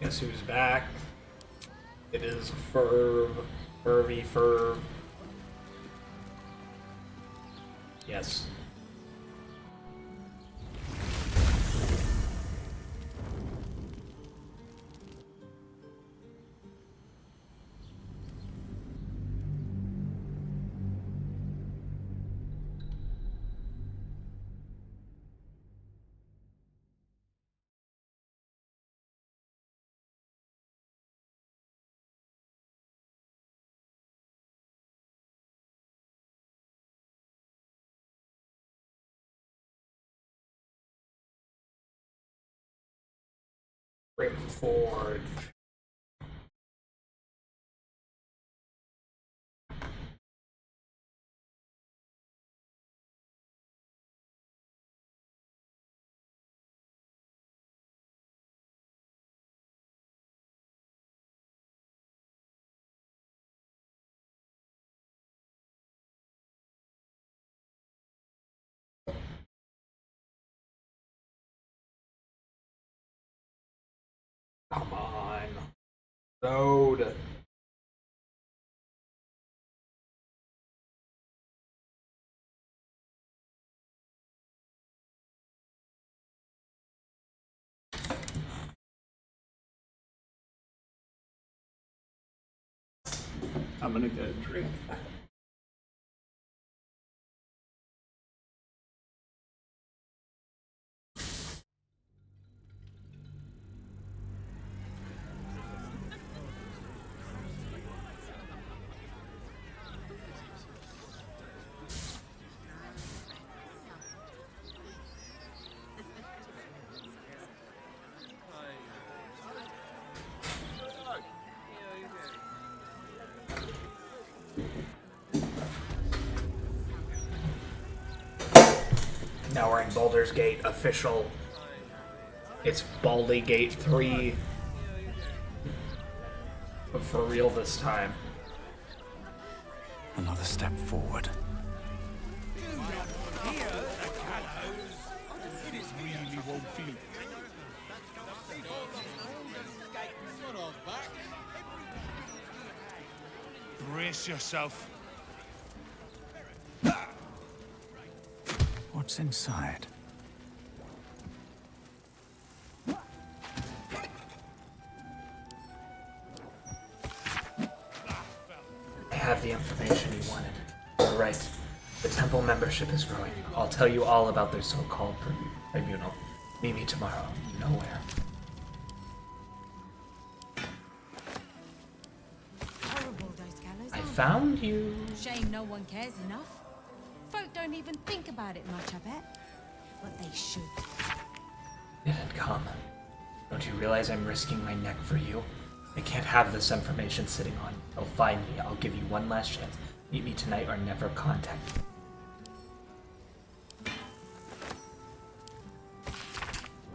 Guess who's back? It is Ferv. Yes. Forge. Come on. Load. I'm gonna get a drink. Now we're in Baldur's Gate official. It's Baldy Gate 3. But for real this time. Another step forward. Brace yourself. What's inside? I have the information you wanted. You're right. The temple membership is growing. I'll tell you all about their so-called tribunal. Meet me tomorrow. Nowhere. Horrible, those gallows. I found you. Shame no one cares enough. Folk don't even think about it much, I bet. But they should. Didn't come. Don't you realize I'm risking my neck for you? I can't have this information sitting on. They'll find me. I'll give you one last chance. Meet me tonight or never contact me.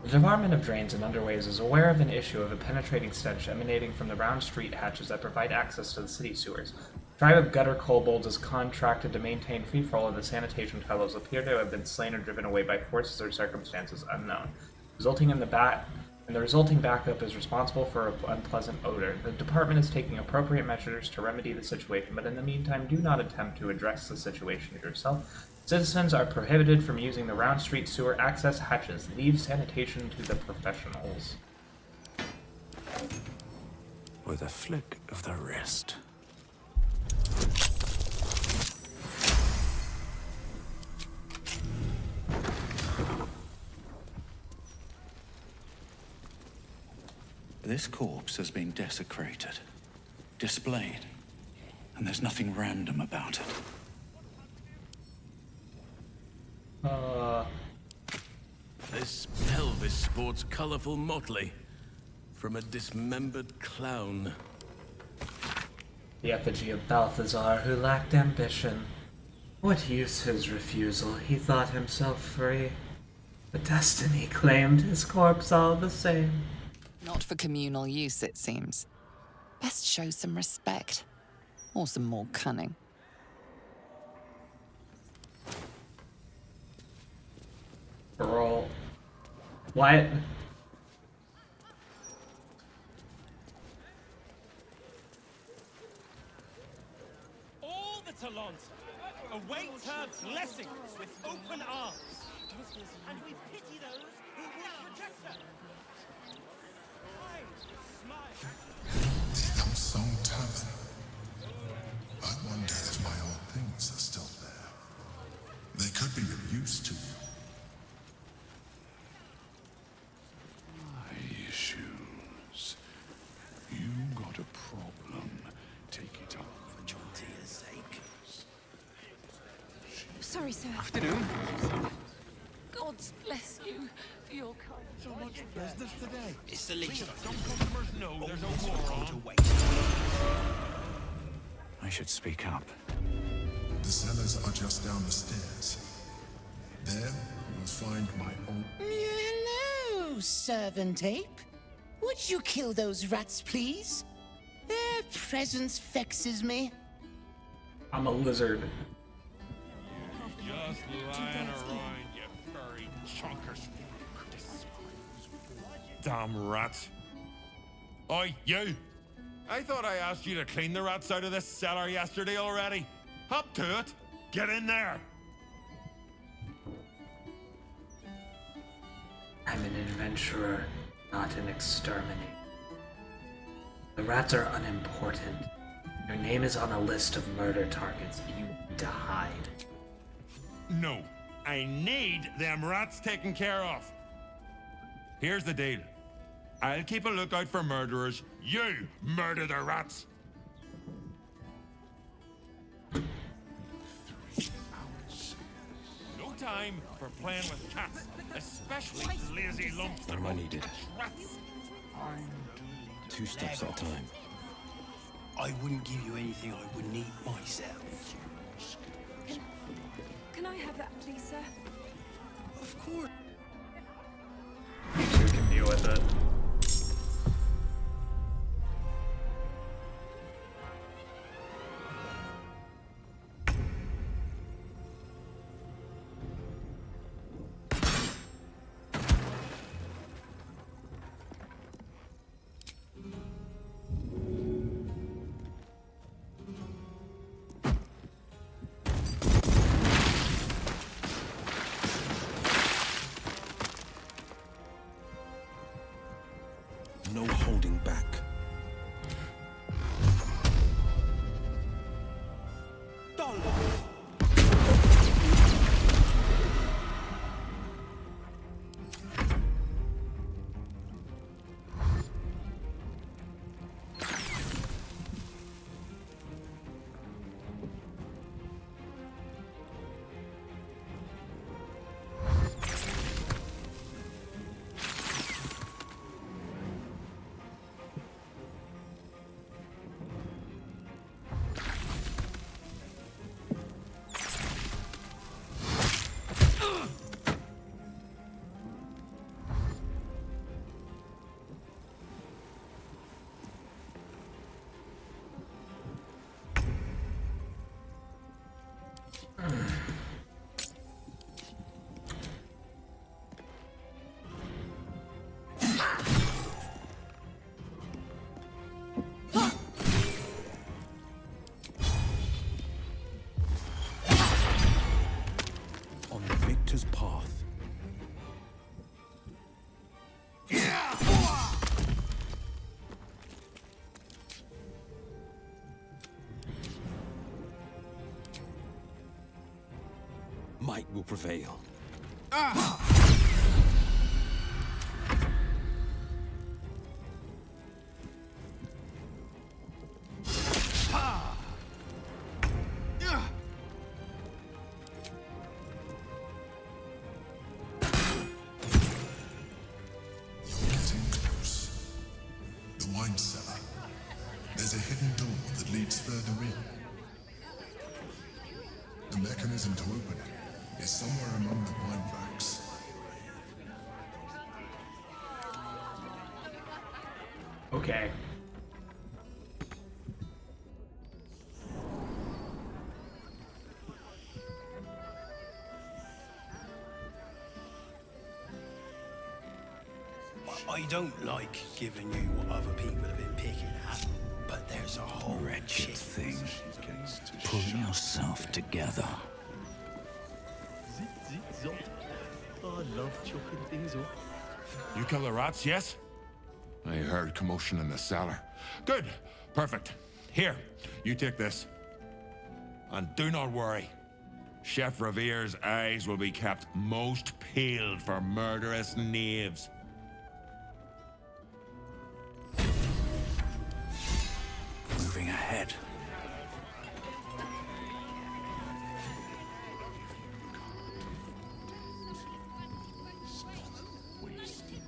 The Department of Drains and Underways is aware of an issue of a penetrating stench emanating from the round street hatches that provide access to the city sewers. The tribe of gutter kobolds is contracted to maintain free flow of the sanitation tunnels appear to have been slain or driven away by forces or circumstances unknown, resulting in the resulting backup is responsible for an unpleasant odor. The department is taking appropriate measures to remedy the situation, but in the meantime, do not attempt to address the situation yourself. Citizens are prohibited from using the round street sewer access hatches. Leave sanitation to the professionals. With a flick of the wrist. This corpse has been desecrated, displayed, and there's nothing random about it. This pelvis sports colorful motley from a dismembered clown. The effigy of Balthazar, who lacked ambition. What use his refusal? He thought himself free. But destiny claimed his corpse all the same. Not for communal use, it seems. Best show some respect. Or some more cunning. Roll. What? Catalans await her blessings with open arms. And we pity those who would reject her. The Unsung Tavern. I wonder if my old things are still there. They could be of use to you. My shoes. You got a problem. Take it up. For John Tier's sake. Sorry, sir. Afternoon. God bless you for your kind. So much business today. It's the least. Some customers know there's a war on. I should speak up. The cellars are just down the stairs. There, you'll find my old... Hello, servant ape. Would you kill those rats, please? Their presence vexes me. I'm a lizard. Just lying around, you furry chunkers. Damn rats. Oi, you! I thought I asked you to clean the rats out of this cellar yesterday already. Hop to it. Get in there. I'm an adventurer, not an exterminator. The rats are unimportant. Your name is on a list of murder targets. You need to hide. No, I need them rats taken care of. Here's the deal. I'll keep a lookout for murderers. You murder the rats. 3 ounces. No time for playing with cats, especially lazy lumps that Am I won't needed? catch rats. 2 steps at a time. I wouldn't give you anything I wouldn't eat myself. Can I have that, please, sir? Of course. You two can deal with it. No holding back. On the victor's path. Might will prevail. Getting close. The wine cellar. There's a hidden door that leads further in. The mechanism to open it is somewhere among the wine racks. Okay. I don't like giving you what other people have been picking at, but there's a whole wretched thing. Pull yourself together. Oh, I love chopping things up. You kill the rats, yes? I heard commotion in the cellar. Good. Perfect. Here, you take this. And do not worry. Chef Revere's eyes will be kept most peeled for murderous knaves. Moving ahead.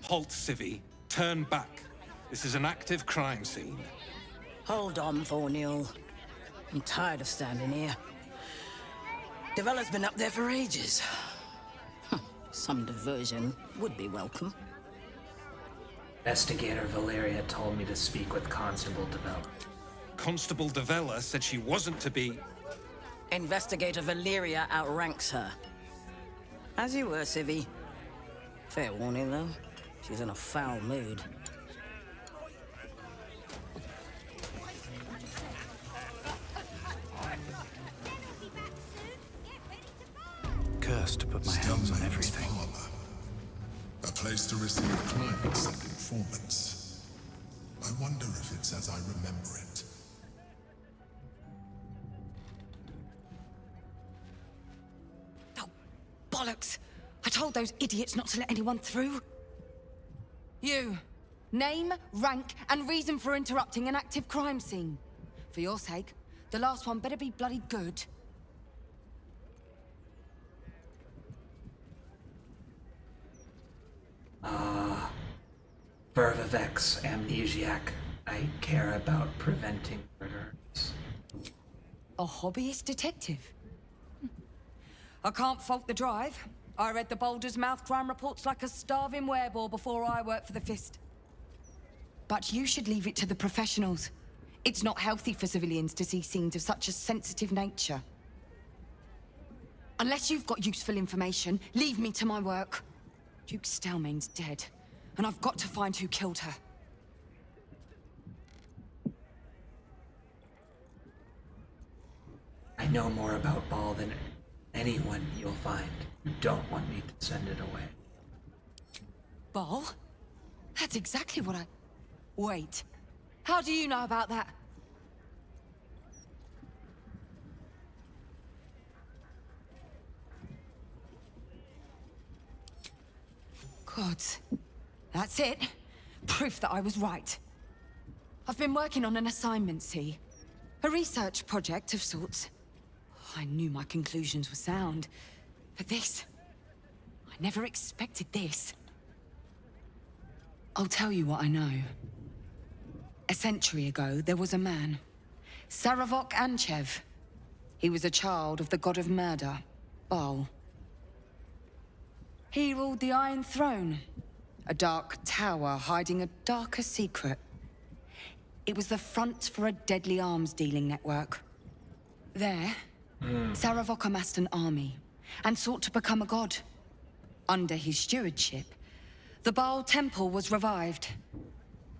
Halt, Civvy. Turn back. This is an active crime scene. Hold on, Thornhill. I'm tired of standing here. Devella's been up there for ages. Some diversion would be welcome. Investigator Valeria told me to speak with Constable Devella. Constable Devella said she wasn't to be... Investigator Valeria outranks her. As you were, Civvy. Fair warning, though. She's in a foul mood. Cursed to put my hands on everything. A place to receive clients and informants. I wonder if it's as I remember it. Oh, bollocks! I told those idiots not to let anyone through. You. Name, rank, and reason for interrupting an active crime scene. For your sake, the last one better be bloody good. Fervivex, amnesiac. I care about preventing murders. A hobbyist detective? I can't fault the drive. I read the Baldur's mouth crime reports like a starving wereball before I worked for the Fist. But you should leave it to the professionals. It's not healthy for civilians to see scenes of such a sensitive nature. Unless you've got useful information, leave me to my work. Duke Stelmane's dead, and I've got to find who killed her. I know more about Bhaal than anyone you'll find. You don't want me to send it away. Bhaal? That's exactly what I... Wait. How do you know about that? Gods. That's it. Proof that I was right. I've been working on an assignment, see? A research project of sorts. I knew my conclusions were sound. But this... I never expected this. I'll tell you what I know. A century ago, there was a man. Saravok Anchev. He was a child of the god of murder, Bhaal. He ruled the Iron Throne, a dark tower hiding a darker secret. It was the front for a deadly arms-dealing network. There, Saravok amassed an army and sought to become a god. Under his stewardship, the Bhaal Temple was revived.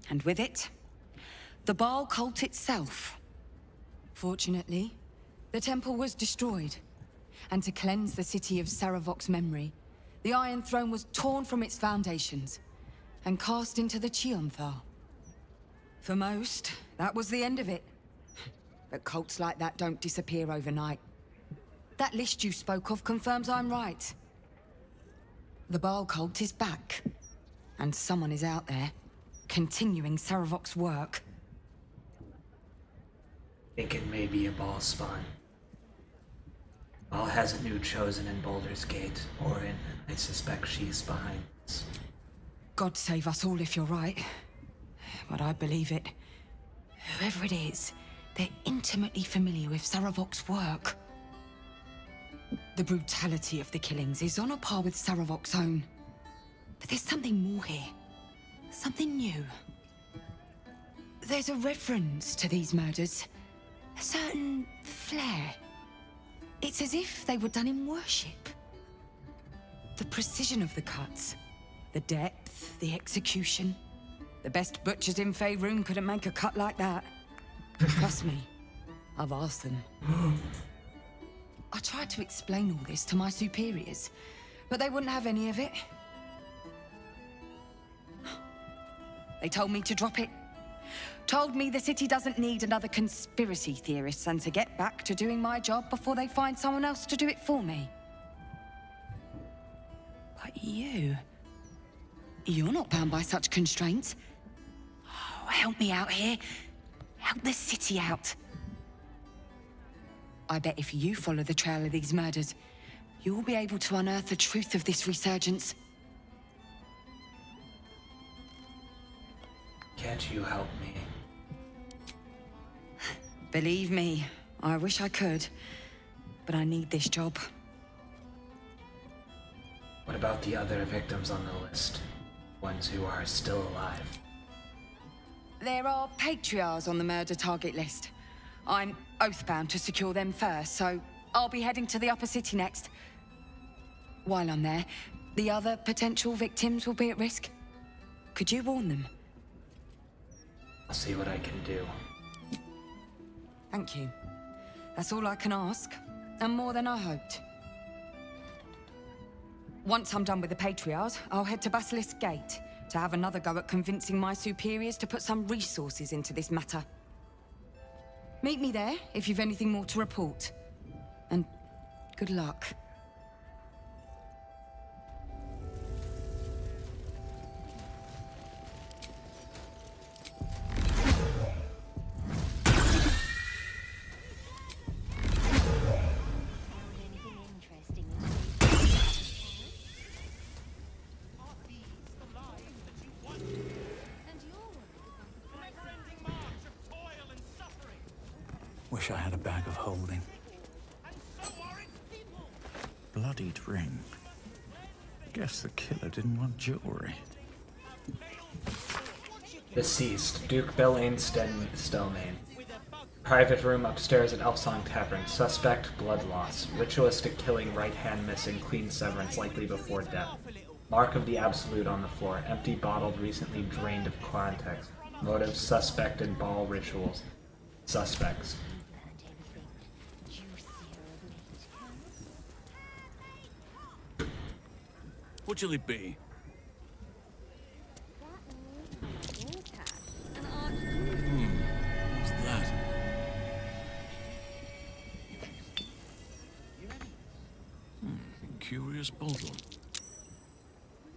And with it, the Bhaal cult itself. Fortunately, the temple was destroyed. And to cleanse the city of Saravok's memory, the Iron Throne was torn from its foundations and cast into the Chionthar. For most, that was the end of it. But cults like that don't disappear overnight. That list you spoke of confirms I'm right. The Bhaal cult is back, and someone is out there, continuing Saravok's work. Thinking maybe a Bhaal spawn. Bhaal has a new chosen in Baldur's Gate, Orin. I suspect she's behind this. God save us all if you're right. But I believe it. Whoever it is, they're intimately familiar with Saravok's work. The brutality of the killings is on a par with Saravok's own. But there's something more here. Something new. There's a reference to these murders. A certain flair. It's as if they were done in worship. The precision of the cuts. The depth, the execution. The best butchers in Faerun couldn't make a cut like that. Trust me, I've asked them. I tried to explain all this to my superiors, but they wouldn't have any of it. They told me to drop it. Told me the city doesn't need another conspiracy theorist and to get back to doing my job before they find someone else to do it for me. But you're not bound by such constraints. Oh, help me out here. Help the city out. I bet if you follow the trail of these murders, you'll be able to unearth the truth of this resurgence. Can't you help me? Believe me, I wish I could, but I need this job. What about the other victims on the list? Ones who are still alive? There are patriarchs on the murder target list. I'm oathbound to secure them first, so I'll be heading to the upper city next. While I'm there, the other potential victims will be at risk. Could you warn them? I'll see what I can do. Thank you. That's all I can ask, and more than I hoped. Once I'm done with the Patriarchs, I'll head to Basilisk Gate to have another go at convincing my superiors to put some resources into this matter. Meet me there if you've anything more to report. And good luck. Wish I had a bag of holding. Bloodied ring. Guess the killer didn't want jewelry. Deceased, Duke Belaine Stelmane. Private room upstairs at Elsong Tavern. Suspect, blood loss. Ritualistic killing, right hand missing, clean severance, likely before death. Mark of the Absolute on the floor. Empty bottle recently drained of context. Motive, suspected ball rituals. Suspects. What shall it be? What's that? Curious bottle.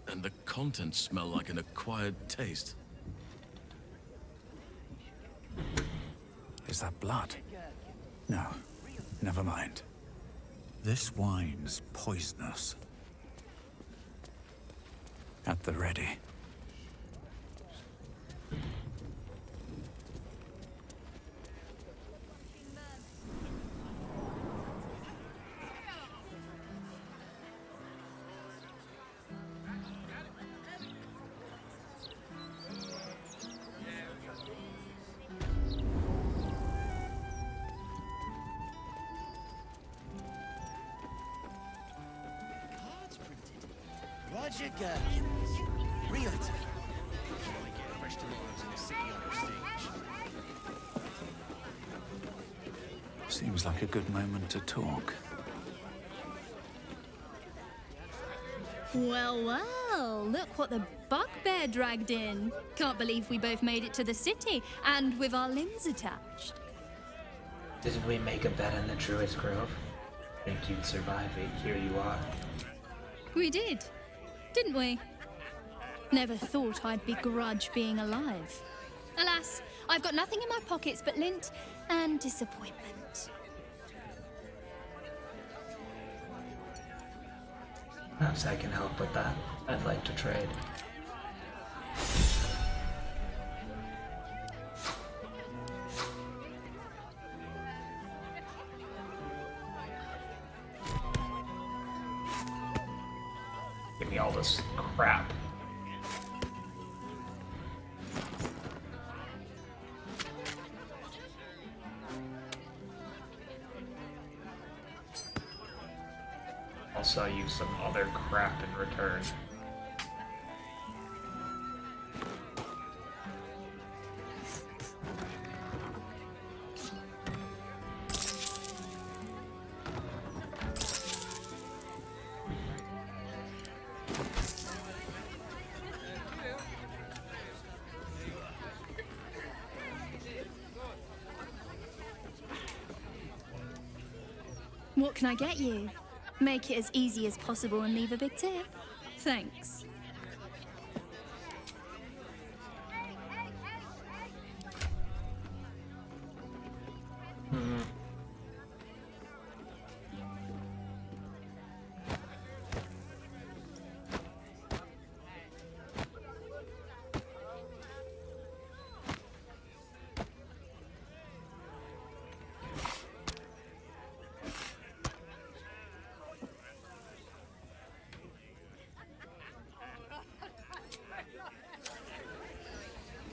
And the contents smell like an acquired taste. Is that blood? No, never mind. This wine's poisonous. At the ready. Roger Gherkins, realtor. Seems like a good moment to talk. Well, well, look what the bugbear dragged in. Can't believe we both made it to the city, and with our limbs attached. Didn't we make a bet in the Druid's Grove? Think you'd survive it, here you are. We did, didn't we? Never thought I'd begrudge being alive. Alas, I've got nothing in my pockets but lint and disappointment. Perhaps I can help with that. I'd like to trade. Give me all this crap. I'll sell you some other crap in return. What can I get you? Make it as easy as possible and leave a big tip. Thanks.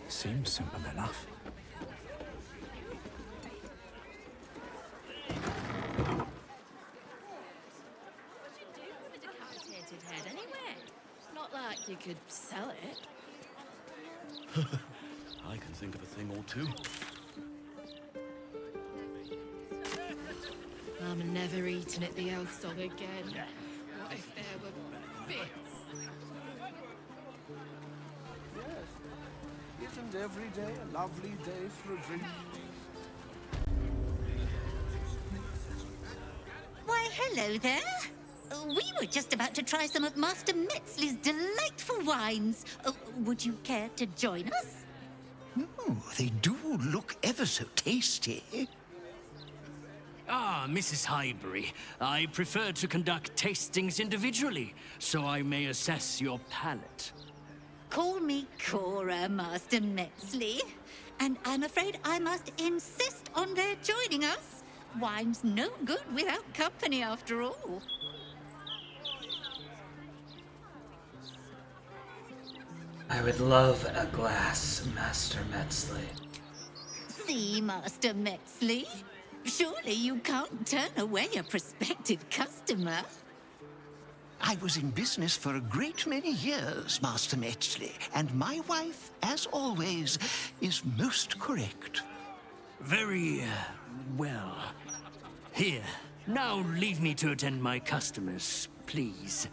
Seems simple enough. Not like you could sell it. I can think of a thing or two. I'm never eating at the Elfsog again. What if there were bits? Isn't every day a lovely day for a drink? Why, hello there. We were just about to try some of Master Metzley's delightful wines. Would you care to join us? Oh, they do look ever so tasty. Ah, Mrs. Highbury. I prefer to conduct tastings individually, so I may assess your palate. Call me Cora, Master Metzley. And I'm afraid I must insist on their joining us. Wine's no good without company, after all. I would love a glass, Master Metzley. See, Master Metzley? Surely you can't turn away a prospective customer. I was in business for a great many years, Master Metzley, and my wife, as always, is most correct. Very, well. Here, now leave me to attend my customers, please.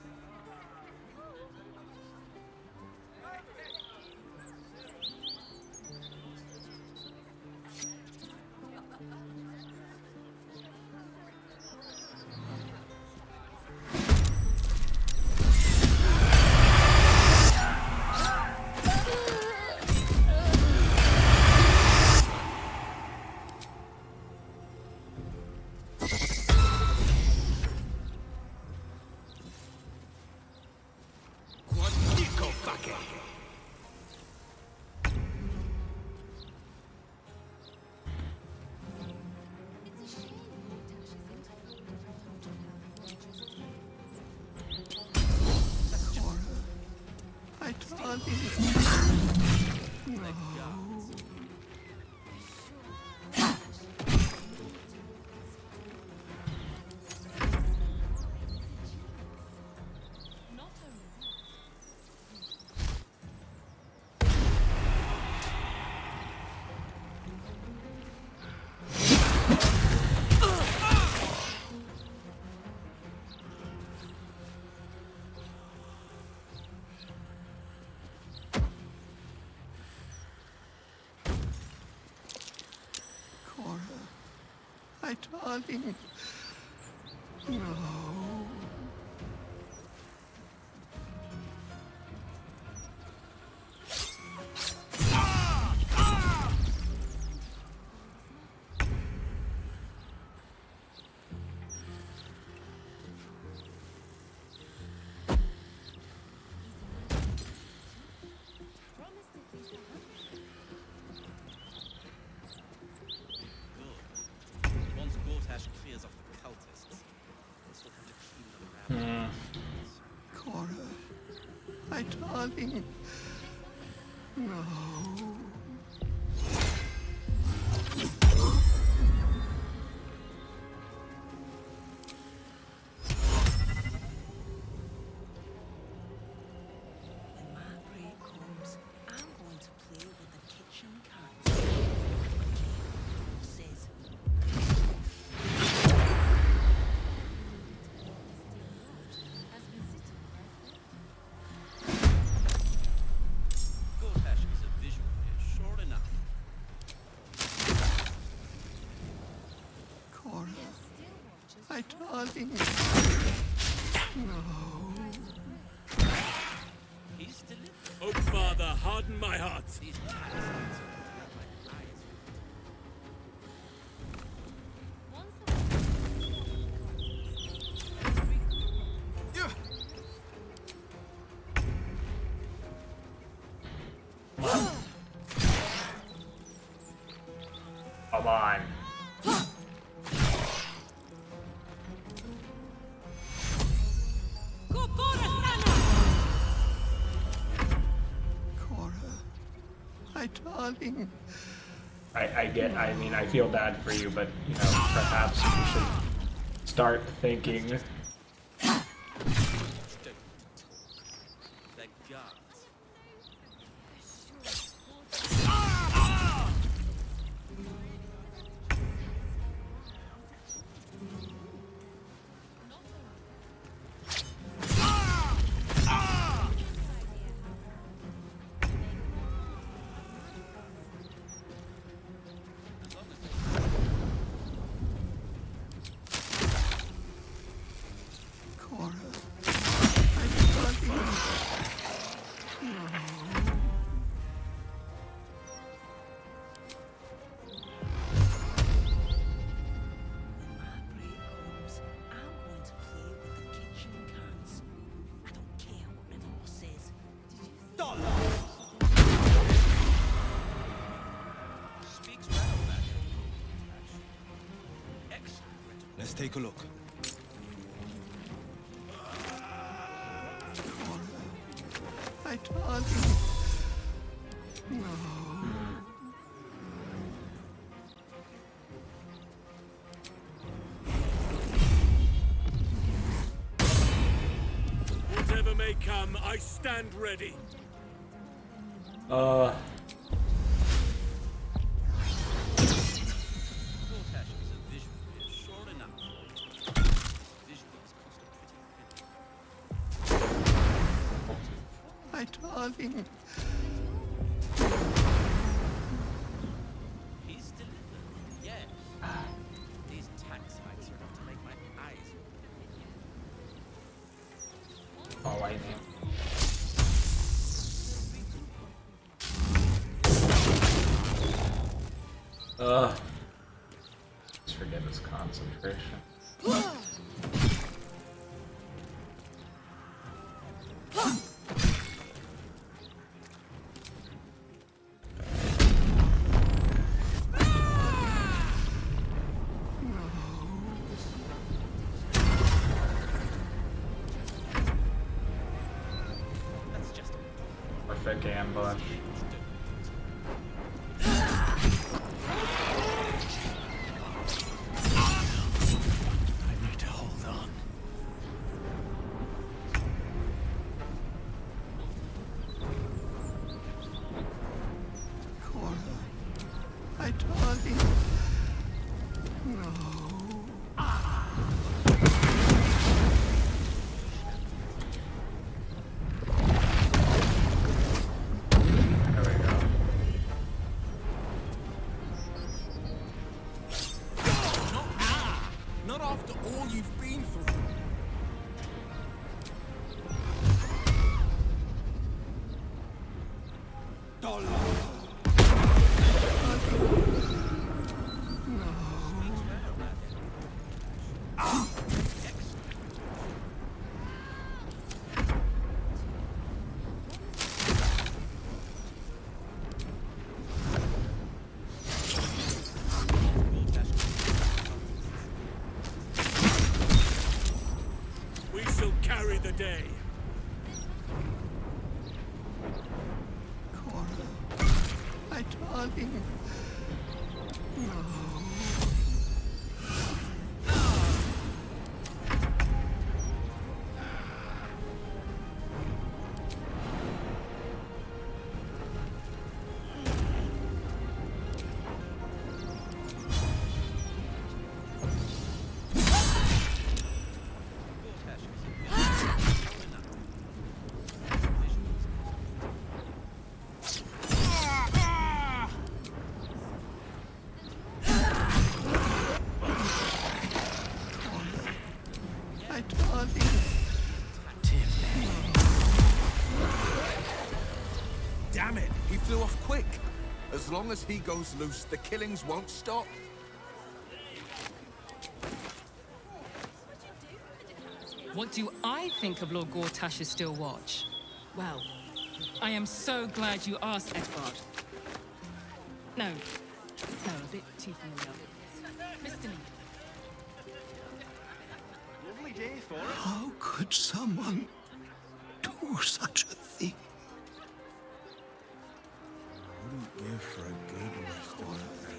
My darling. No. Cora, my darling. No. When my break comes, I'm going to play with the kitchen cards. Says. Gortash is a visual darling. No. Oh, Father, harden my heart. Come on. Cora, my darling. I mean, I feel bad for you, but, you know, perhaps you should start thinking. Let's take a look. My darling. No. Whatever may come, I stand ready. My darling. He's delivered. Yeah. These tax hikes are enough to make my eyes. Oh, I know. Just forget his concentration. Perfect ambush. I need to hold on. Cora, my darling. No. Not after all you've been through. We shall carry the day. Cora, my darling. No. As long as he goes loose, the killings won't stop. What do I think of Lord Gortash's still watch? Well, I am so glad you asked, Edvard. No, a bit too familiar. Mr. Lee. Lovely day for it. How could someone do such a thing? Wouldn't give for a good restaurant now.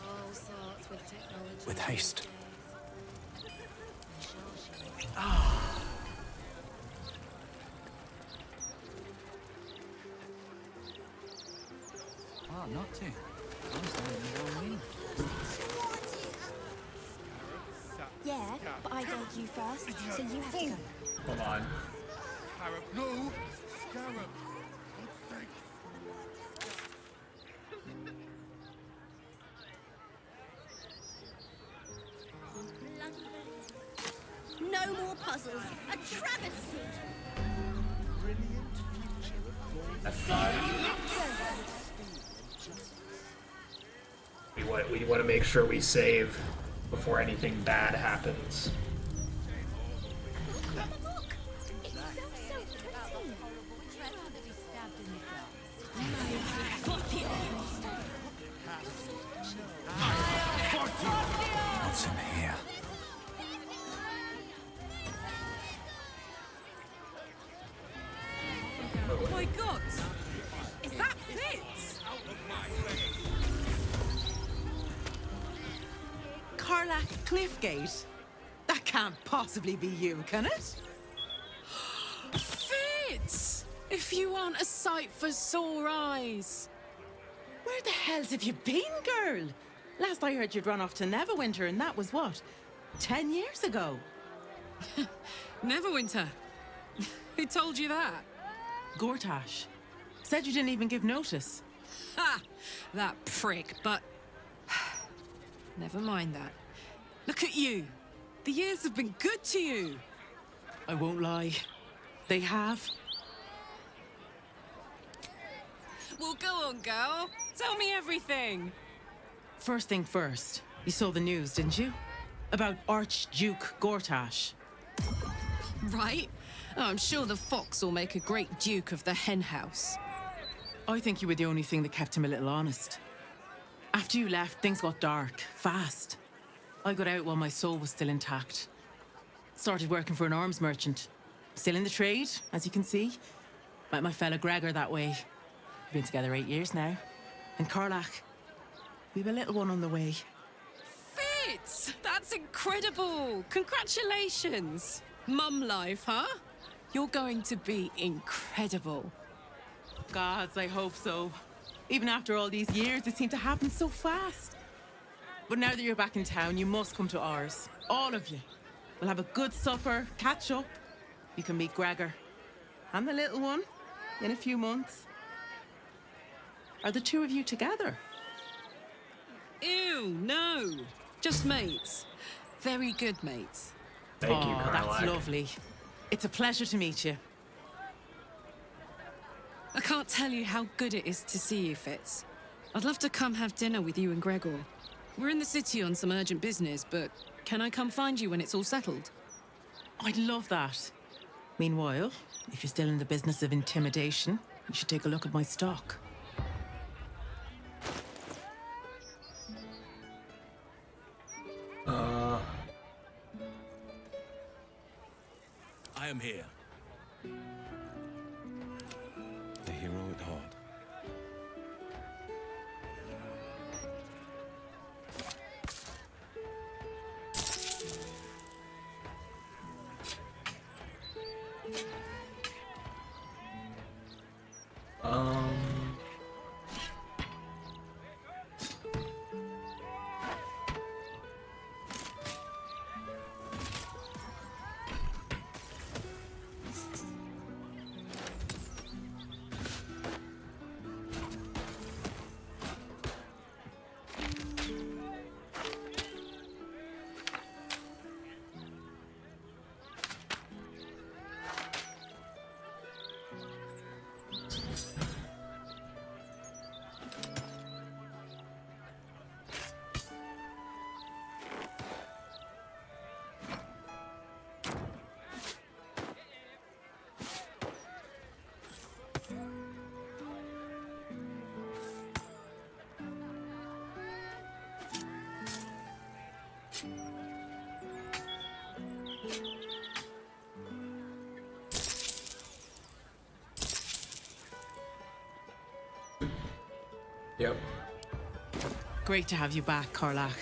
All sorts with technology. With haste. Oh, not too. I'm standing in your way. Yeah, but I dared you first, so you have to go. Hold on. Scarab, no! Scarab! No more puzzles. A travesty. That's fine. We want to make sure we save before anything bad happens. What's in here? Oh my God! Is that Fitz? Carlack Cliffgate? That can't possibly be you, can it? Fitz! If you aren't a sight for sore eyes. Where the hells have you been, girl? Last I heard you'd run off to Neverwinter, and that was what? 10 years ago? Neverwinter? Who told you that? Gortash. Said you didn't even give notice. Ha! That prick, but... Never mind that. Look at you. The years have been good to you. I won't lie. They have. Well, go on, girl. Tell me everything. First thing first, you saw the news, didn't you? About Archduke Gortash. Right? Oh, I'm sure the fox will make a great duke of the hen house. I think you were the only thing that kept him a little honest. After you left, things got dark, fast. I got out while my soul was still intact. Started working for an arms merchant. Still in the trade, as you can see. Met my fella Gregor that way. We've been together 8 years now. And Carlack, we've a little one on the way. Fitz! That's incredible! Congratulations! Mum life, huh? You're going to be incredible. Gods, I hope so. Even after all these years, it seemed to happen so fast. But now that you're back in town, you must come to ours. All of you. We'll have a good supper, catch up. You can meet Gregor. And the little one in a few months. Are the two of you together? Ew, no. Just mates. Very good mates. Thank you, Carlack. Carlack. That's lovely. It's a pleasure to meet you. I can't tell you how good it is to see you, Fitz. I'd love to come have dinner with you and Gregor. We're in the city on some urgent business, but can I come find you when it's all settled? I'd love that. Meanwhile, if you're still in the business of intimidation, you should take a look at my stock. I am here. The hero at heart. Yep. Great to have you back, Bhaalock.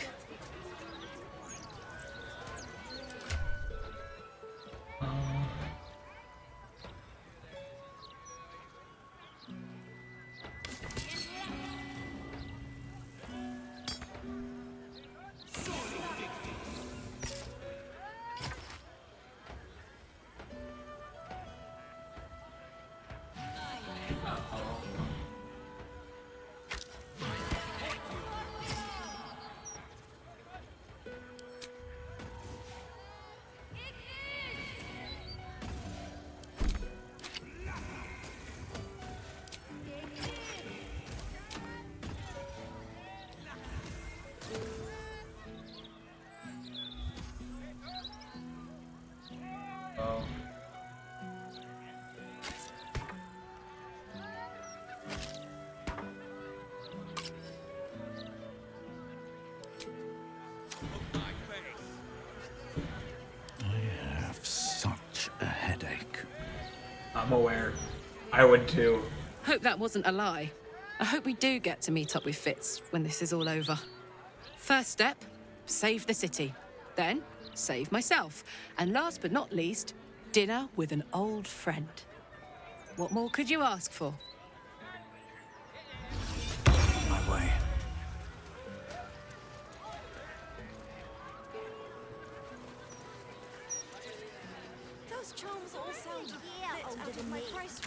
I'm aware. I would too. Hope that wasn't a lie. I hope we do get to meet up with Fitz when this is all over. First step, save the city. Then, save myself. And last but not least, dinner with an old friend. What more could you ask for? My way. Those charms all sound a bit out of my price.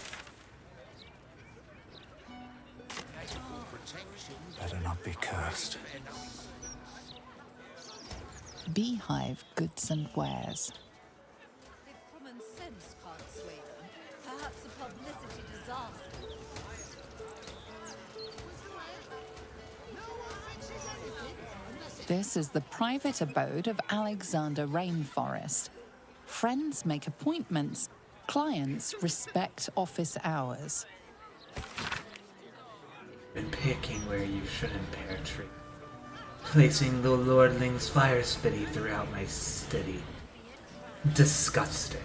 Better not be cursed. Beehive goods and wares. If common sense can't sway them, perhaps a publicity disaster. This is the private abode of Alexander Rainforest. Friends make appointments. Clients respect office hours. Been picking where you shouldn't pear tree. Placing the lordling's fire spitty throughout my city. Disgusting.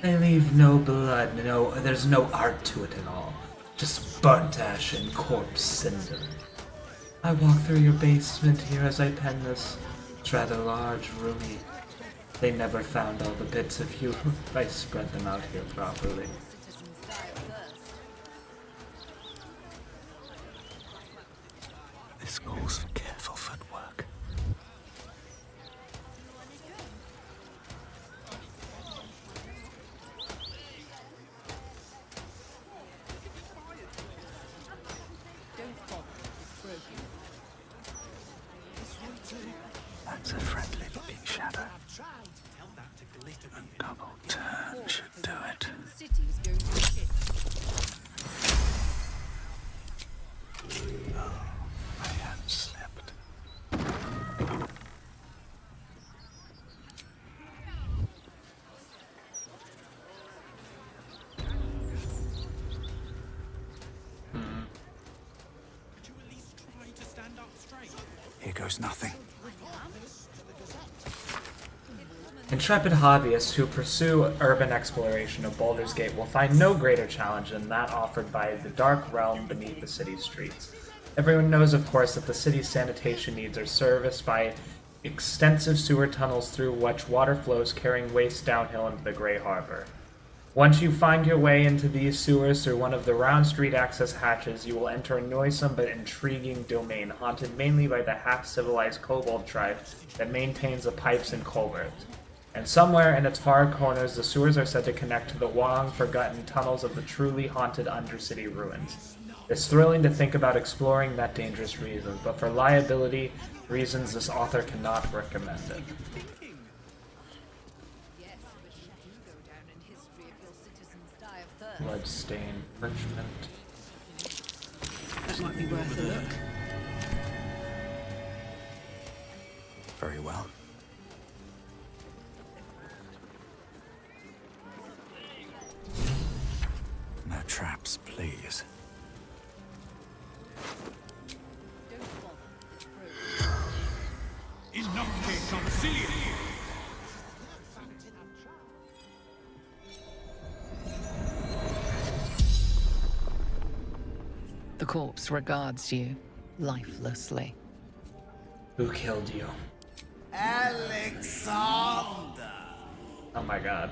I leave no blood, there's no art to it at all. Just burnt ash and corpse cinder. I walk through your basement here as I pen this. It's rather large, roomy. They never found all the bits of you if I spread them out here properly. This calls for careful footwork. That's a friendly looking shadow. A double turn should do it. Oh, my hand slipped. Here goes nothing. Intrepid hobbyists who pursue urban exploration of Baldur's Gate will find no greater challenge than that offered by the dark realm beneath the city's streets. Everyone knows, of course, that the city's sanitation needs are serviced by extensive sewer tunnels through which water flows carrying waste downhill into the Grey Harbor. Once you find your way into these sewers through one of the round street access hatches, you will enter a noisome but intriguing domain haunted mainly by the half-civilized kobold tribe that maintains the pipes and culverts. And somewhere in its far corners, the sewers are said to connect to the long-forgotten tunnels of the truly haunted Undercity ruins. It's thrilling to think about exploring that dangerous region, but for liability reasons, this author cannot recommend it. Bloodstained parchment. That might be worth a look. Very well. No traps, please. The corpse regards you lifelessly. Who killed you? Alexander! Oh my god.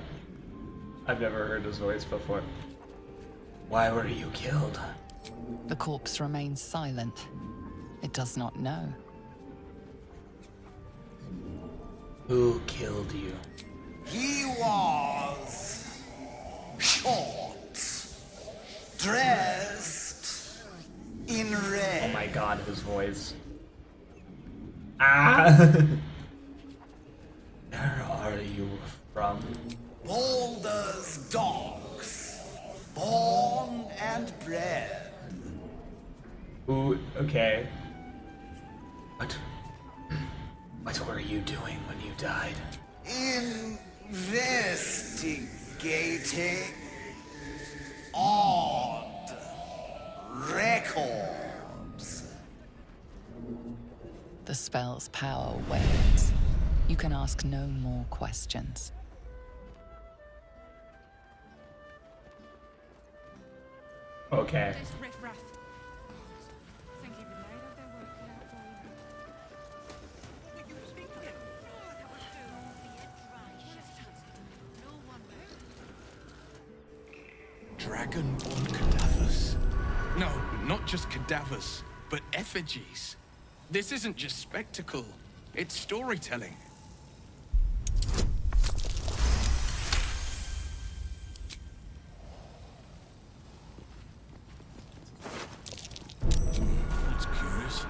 I've never heard his voice before. Why were you killed? The corpse remains silent. It does not know. Who killed you? He was short, dressed in red. Oh my god, his voice. Ah! Where are you from? Baldur's dogs, born and bred. Ooh, okay. What were you doing when you died? Investigating odd records. The spell's power wanes. You can ask no more questions. Okay. Dragon-born cadavers. No, not just cadavers, but effigies. This isn't just spectacle, it's storytelling. That's curious.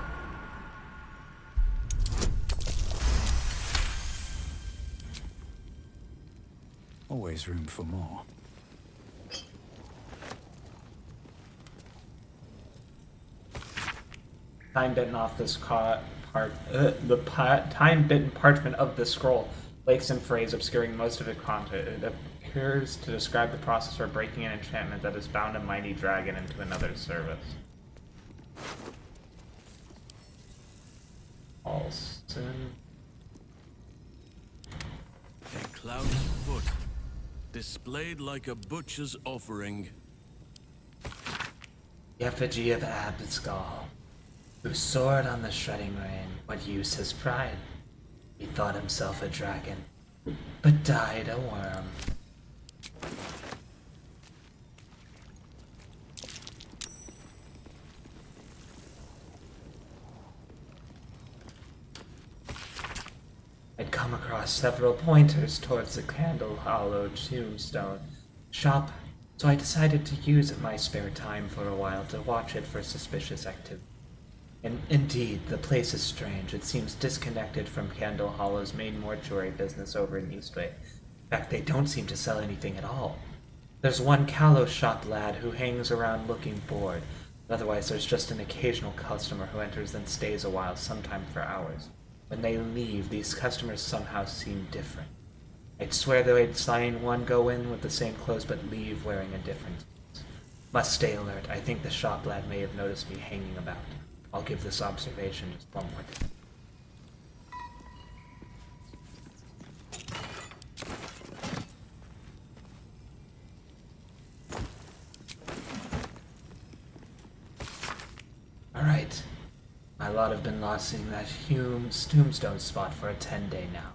Always room for more. Time-bitten off this time-bitten parchment of the scroll lacks in phrase obscuring most of its content. It appears to describe the process for breaking an enchantment that has bound a mighty dragon into another's service. Alston. A cloud's foot, displayed like a butcher's offering. The effigy of Absgal, who soared on the shredding rain. What use his pride? He thought himself a dragon, but died a worm. I'd come across several pointers towards the Candle Hollow tombstone shop, so I decided to use my spare time for a while to watch it for suspicious activity. And indeed, the place is strange. It seems disconnected from Candle Hollow's main mortuary business over in Eastway. In fact, they don't seem to sell anything at all. There's one callow shop lad who hangs around looking bored. Otherwise, there's just an occasional customer who enters and stays a while, sometime for hours. When they leave, these customers somehow seem different. I'd swear they'd sign one go in with the same clothes but leave wearing a different. Must stay alert. I think the shop lad may have noticed me hanging about. I'll give this observation just one more time. Alright. My lot have been lost seeing that Hume's tombstone spot for a 10-day now.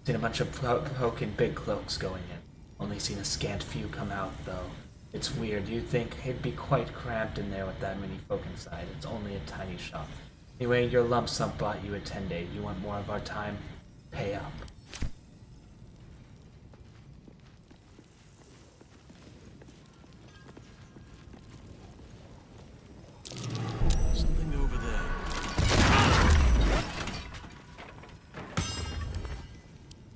Seen a bunch of folk in big cloaks going in. Only seen a scant few come out, though. It's weird. You'd think it'd be quite cramped in there with that many folk inside. It's only a tiny shop. Anyway, your lump sum bought you a 10-day. You want more of our time? Pay up. Something over there.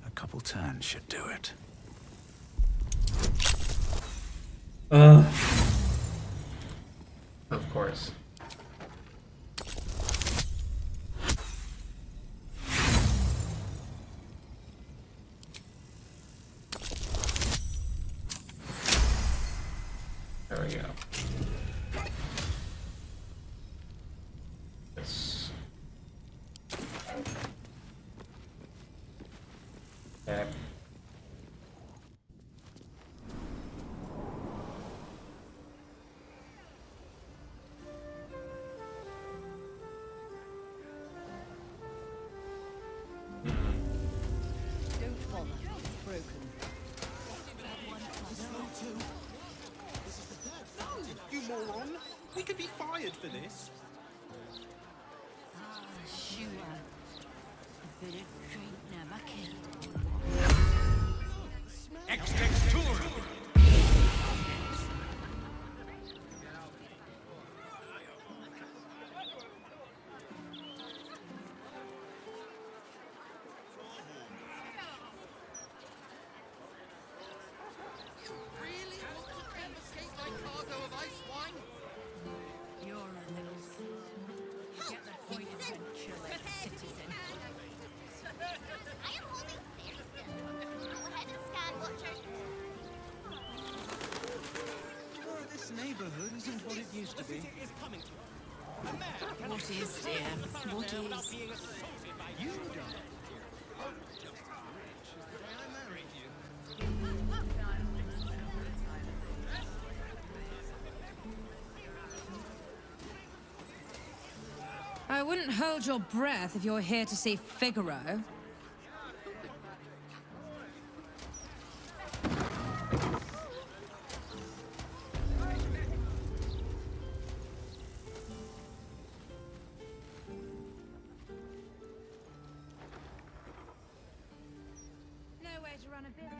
A couple turns should do it. Of course. There we go. This. Okay. broken. You moron! We could be fired for this. Ah, sure. A bit of drink never killed. Really want to confiscate my cargo of ice wine? You're a little fool. Get the point eventually, citizen. I am holding very still. Go ahead and scan, Watcher. This neighborhood isn't what it used to be. What is, dear? What is? You don't. I wouldn't hold your breath if you're here to see Figaro. No way to run a business.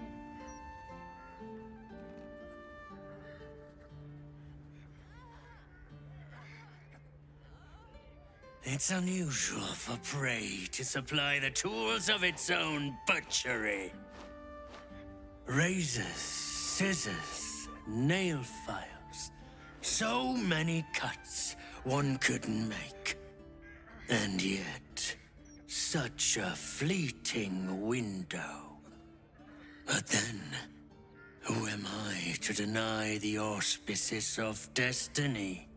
It's unusual for prey to supply the tools of its own butchery. Razors, scissors, nail files. So many cuts one couldn't make. And yet, such a fleeting window. But then, who am I to deny the auspices of destiny?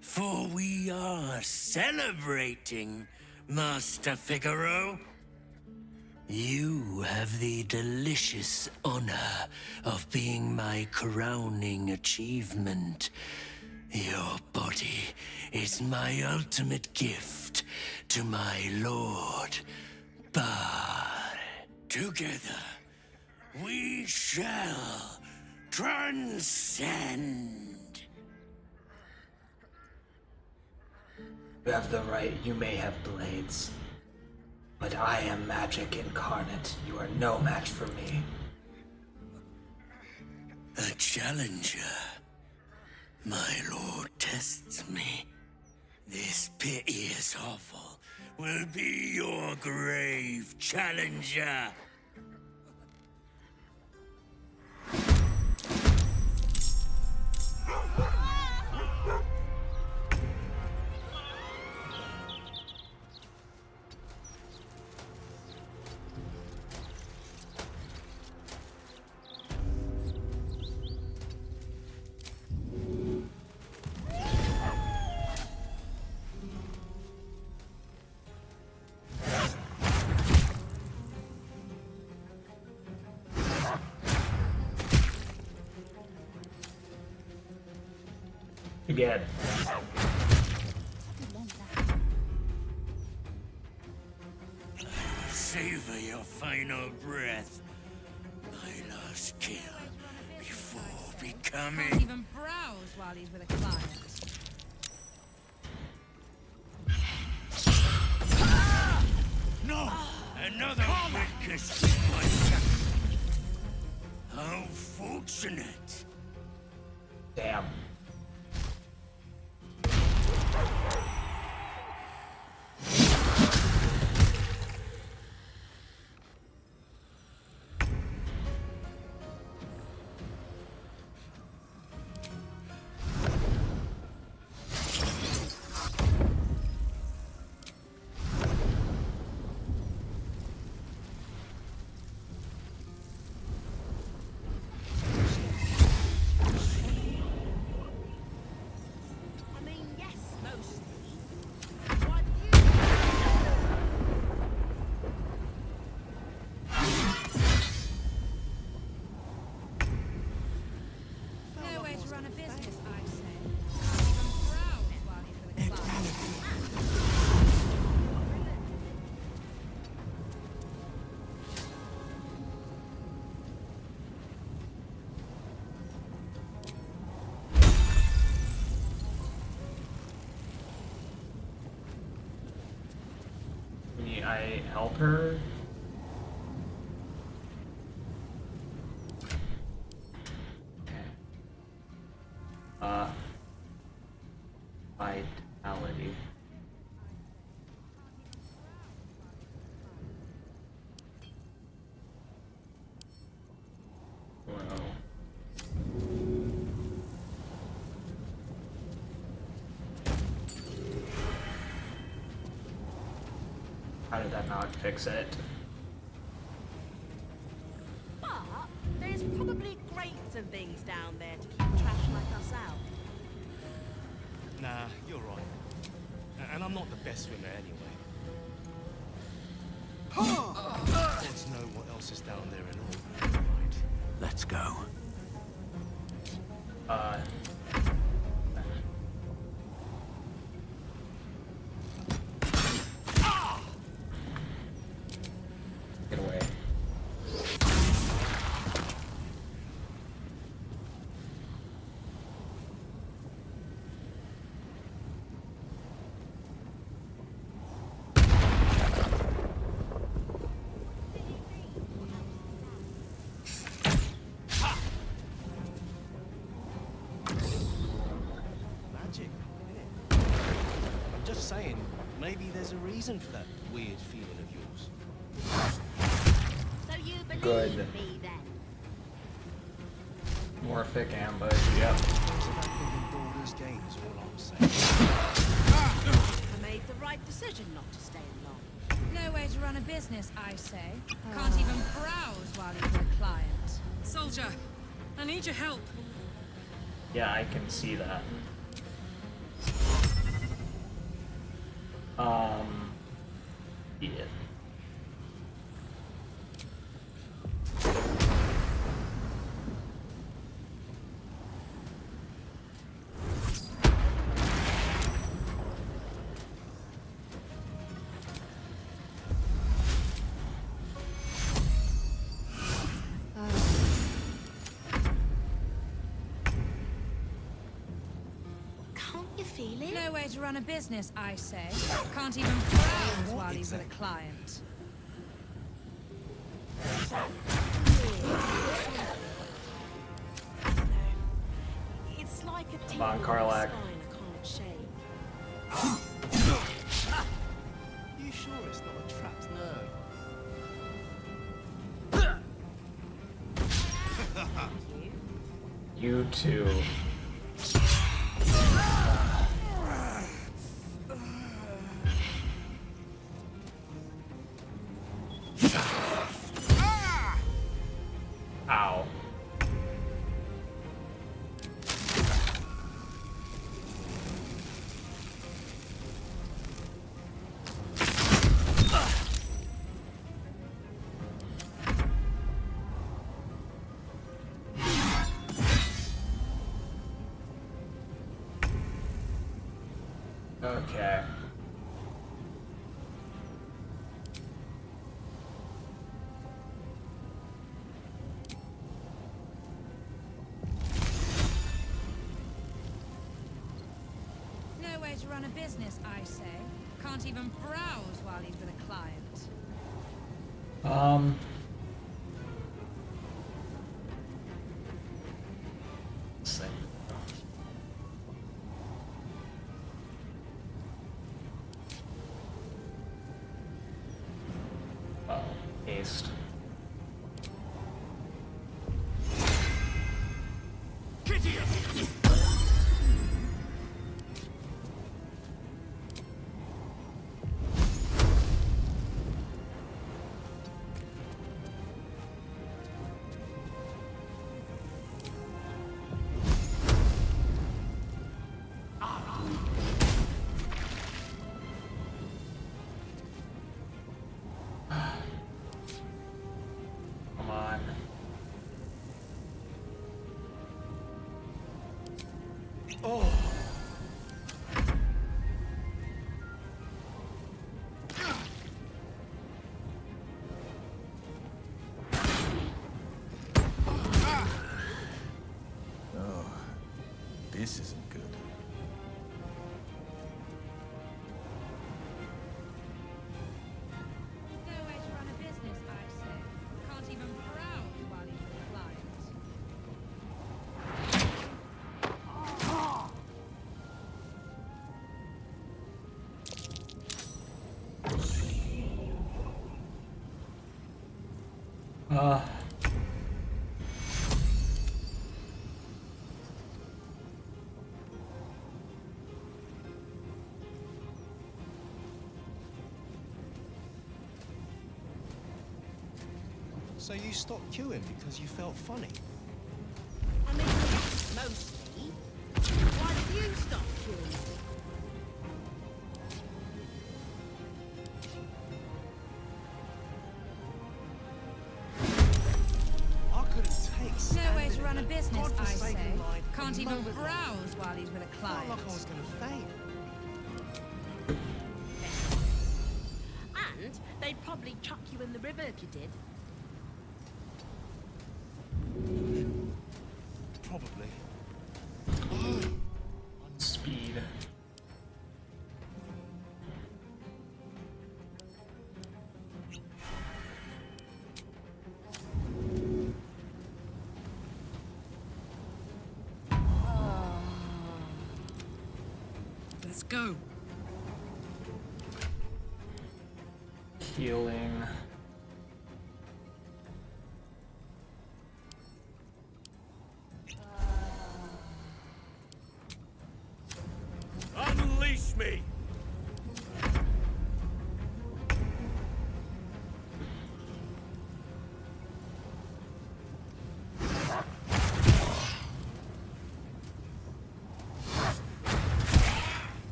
For we are celebrating, Master Figaro. You have the delicious honor of being my crowning achievement. Your body is my ultimate gift to my lord, Bard. Together, we shall transcend. You have the right, you may have blades. But I am magic incarnate. You are no match for me. A challenger. My lord tests me. This piteous hovel will be your grave, challenger. Again. Savor your final breath. My last kill before becoming. Can't even browse while he's with a client. No! Another witness to my sacrament. How fortunate. Damn. I help her? Vitality. Whoa. How did that not fix it? But there's probably grates and things down there to keep trash like us out. Nah, you're right. And I'm not the best swimmer anyway. Let's know what else is down there and all. Right, let's go. Get away. Magic, innit? I'm just saying, maybe there's a reason for that weird feeling of yours. So you believe Good. me then? Morphic ambush, yep. Baldur's Gate is all I'm saying. I made the right decision not to stay long. No way to run a business, I say. Can't even browse while you're with a client. Soldier, I need your help. Yeah, I can see that. Yeah. Can't you feel it? No way to run a business, I say. Can't even browse while he's with a client. It's like a Come on, tingle in the Karlach. spine I can't shake. You sure it's not a trapped nerve? You too. Ow. Okay. No way to run a business, I say. Can't even browse while he's with a client. Let's see. Oh, haste. Come on. Oh! Oh, this isn't good. So you stopped queuing because you felt funny? I mean, mostly. Why did you stop queuing? I couldn't take No way to standing run a in business, I godforsaken say. line for Can't a even moment. browse while he's with a Felt client. like I was gonna faint. And they'd probably chuck you in the river if you did. Probably. Speed. Let's go. Healing. Unleash me!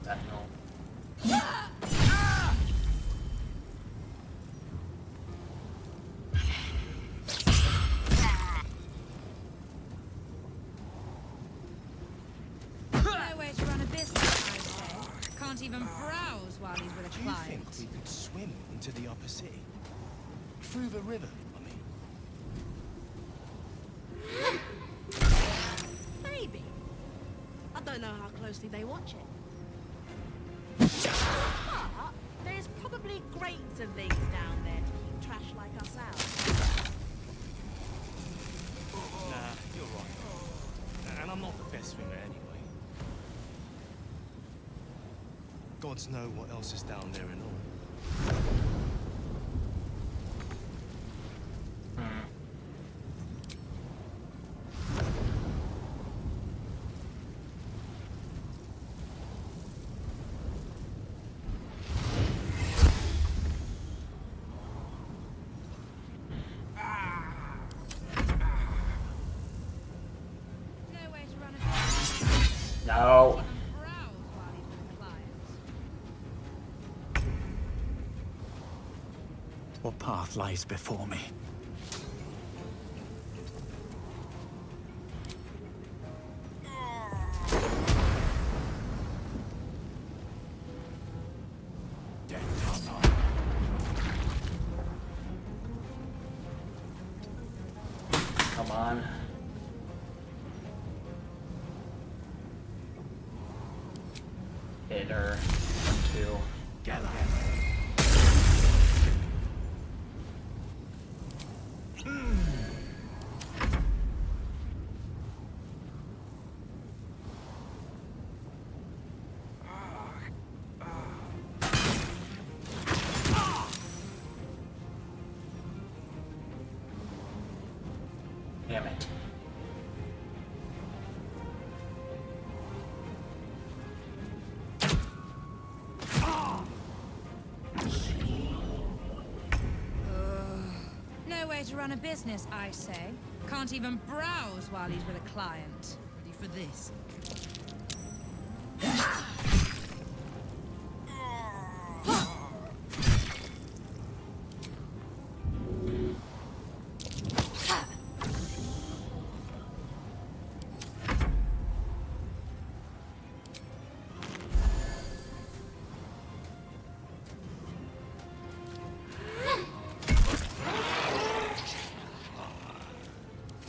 That no. No way to run a business, I say. Can't even browse while he's with a Do you client. think we could swim into the upper city? Through the river, I mean. Maybe. I don't know how closely they watch it. But there's probably grates and things down there to keep trash like us out. Nah, you're right. And I'm not the best swimmer anyway. Gods know what else is down there and all. No way to run a business. No. Can't even browse while he's with a client. What path lies before me? Come on. Hit her. 1, 2. Damn it. No way to run a business, I say. Can't even browse while he's with a client. Ready for this?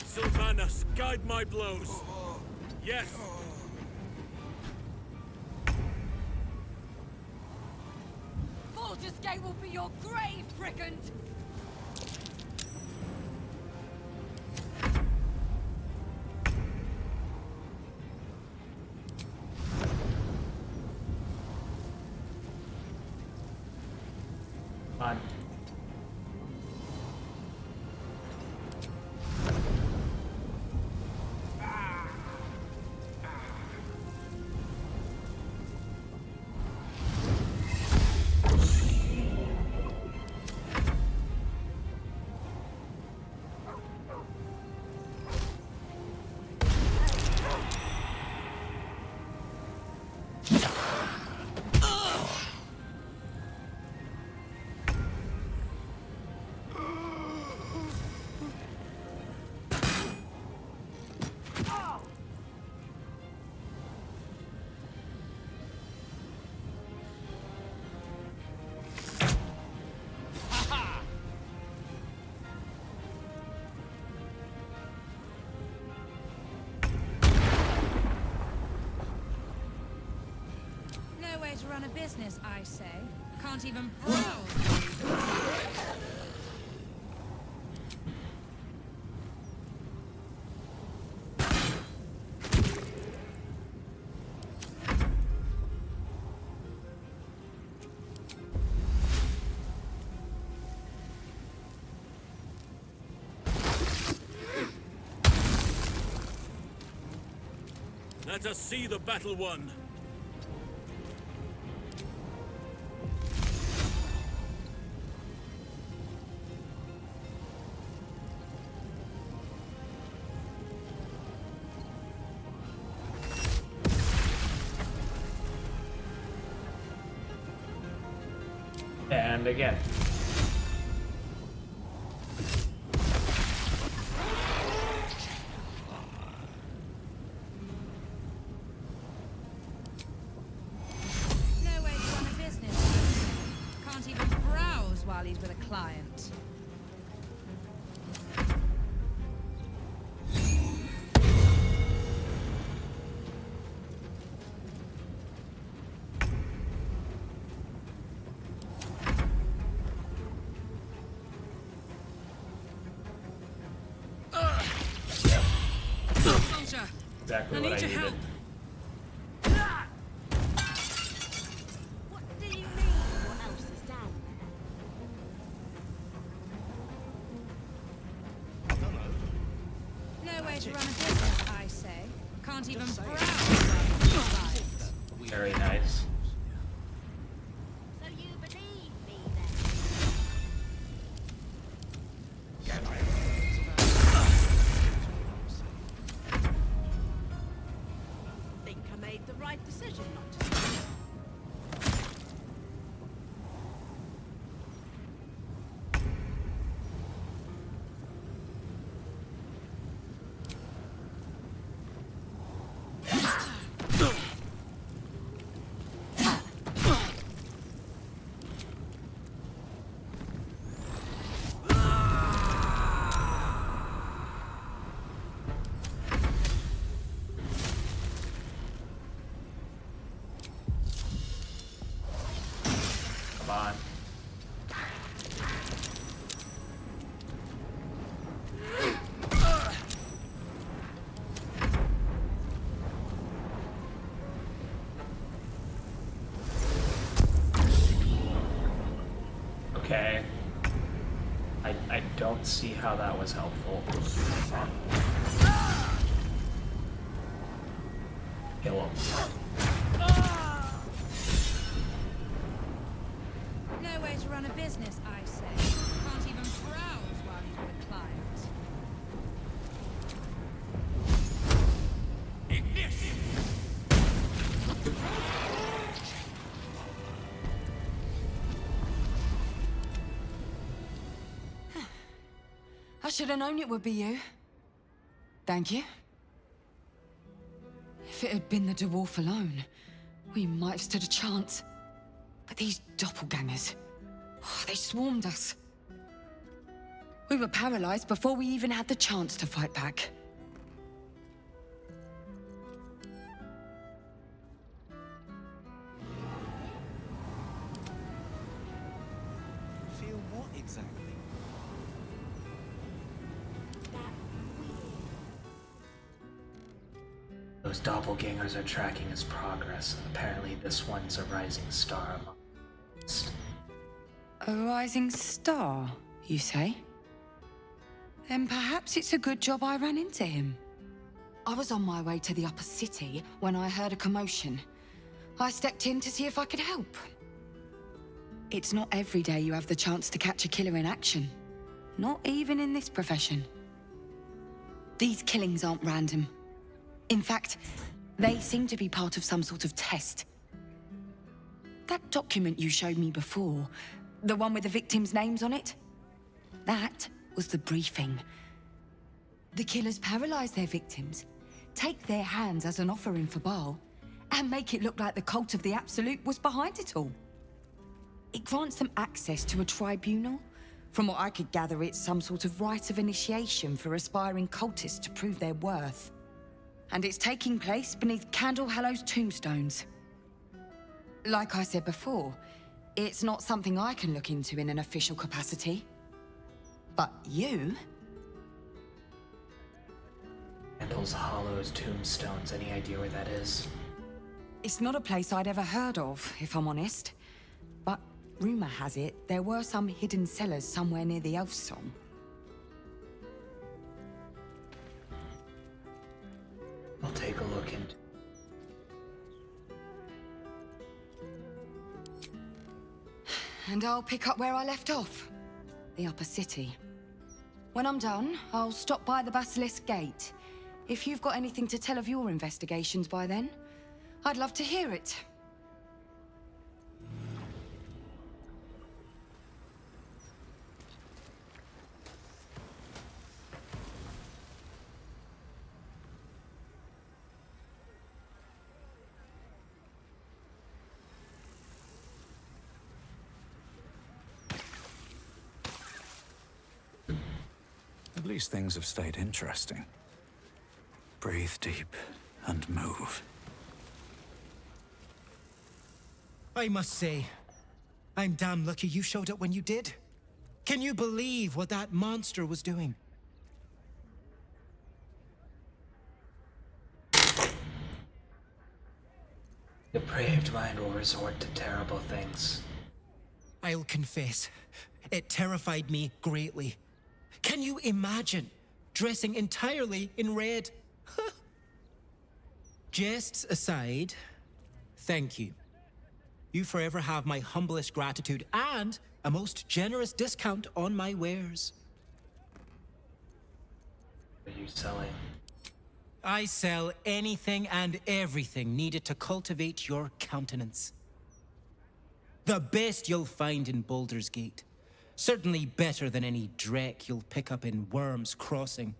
Sylvanas, guide my blows. Yes. Baldur's Gate will be your grave, brigand! On. No way to run a business, I say. Can't even browse. Let us see the battle won. And again. No way to run a business. Can't even browse while he's with a client. Soldier, Exactly I what need I your needed. help. What do you mean? What else is down there? No way to run a business, I say. Can't even browse while he's with a client. Very nice. So you believe me Think I made the right decision not to stay. Come on. Okay. I don't see how that was helpful. Kill him. No way to run a business, I say. Can't even browse while he's with a client. I should have known it would be you. Thank you. If it had been the dwarf alone, we might have stood a chance. But these doppelgangers, they swarmed us. We were paralyzed before we even had the chance to fight back. Feel what exactly? Those doppelgangers are tracking his progress. Apparently this one's a rising star among us. A rising star, you say? Then perhaps it's a good job I ran into him. I was on my way to the upper city when I heard a commotion. I stepped in to see if I could help. It's not every day you have the chance to catch a killer in action. Not even in this profession. These killings aren't random. In fact, they seem to be part of some sort of test. That document you showed me before, the one with the victims' names on it, that was the briefing. The killers paralyze their victims, take their hands as an offering for Baal, and make it look like the cult of the Absolute was behind it all. It grants them access to a tribunal. From what I could gather, it's some sort of rite of initiation for aspiring cultists to prove their worth. And it's taking place beneath Candle Hallow's tombstones. Like I said before, it's not something I can look into in an official capacity. But you? Candle Hallow's tombstones, any idea where that is? It's not a place I'd ever heard of, if I'm honest. But rumor has it there were some hidden cellars somewhere near the Elf Song. I'll take a look into. And I'll pick up where I left off. The upper city. When I'm done, I'll stop by the Basilisk Gate. If you've got anything to tell of your investigations by then, I'd love to hear it. At least things have stayed interesting. Breathe deep and move. I must say, I'm damn lucky you showed up when you did. Can you believe what that monster was doing? Depraved mind will resort to terrible things. I'll confess, it terrified me greatly. Can you imagine dressing entirely in red? Jests aside, thank you. You forever have my humblest gratitude and a most generous discount on my wares. What are you selling? I sell anything and everything needed to cultivate your countenance. The best you'll find in Baldur's Gate. Certainly better than any dreck you'll pick up in Worm's Crossing.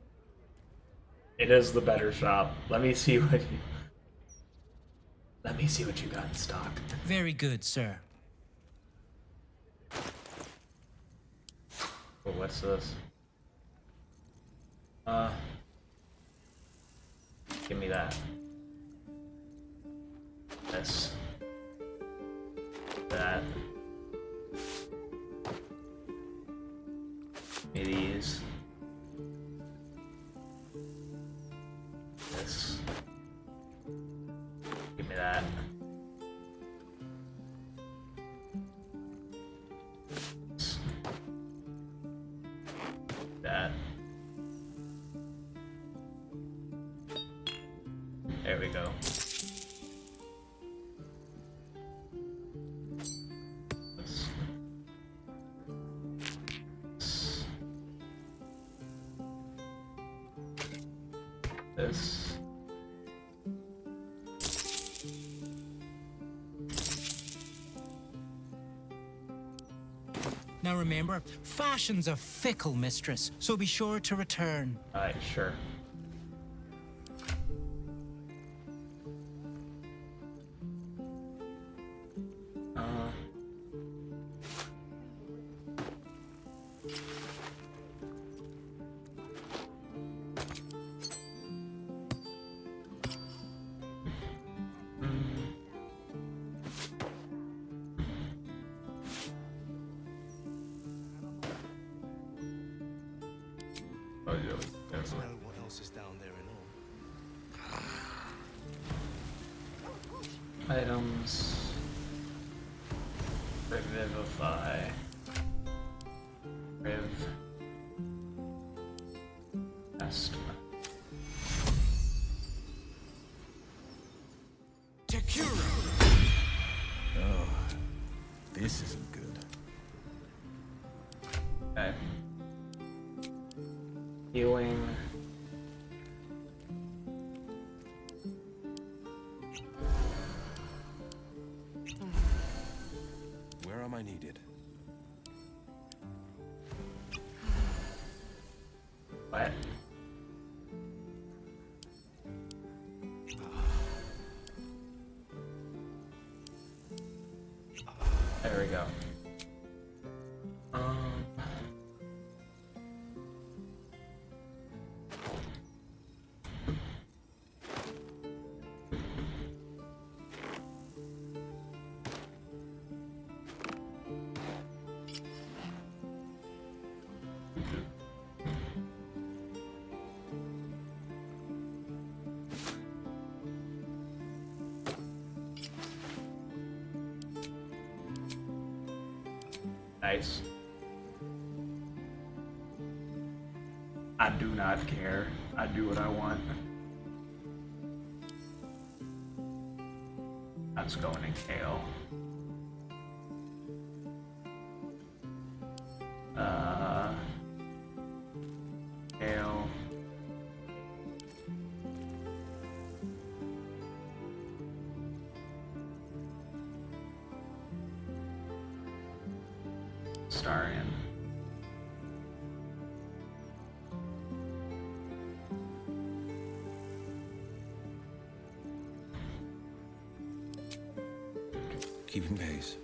It is the better shop. Let me see what you got in stock. Very good, sir. Oh, what's this? Give me that. This. That. Give me these. This. Give me that. This. That. There we go. This. This. Now remember, fashion's a fickle mistress, so be sure to return. Alright, sure. Well, what else is down there and all? Items. Revivify. Okay. Healing. Where am I needed? What? There we go. Nice. I do not care. I do what I want. That's going in Kale. Kale. Starion. Keeping pace.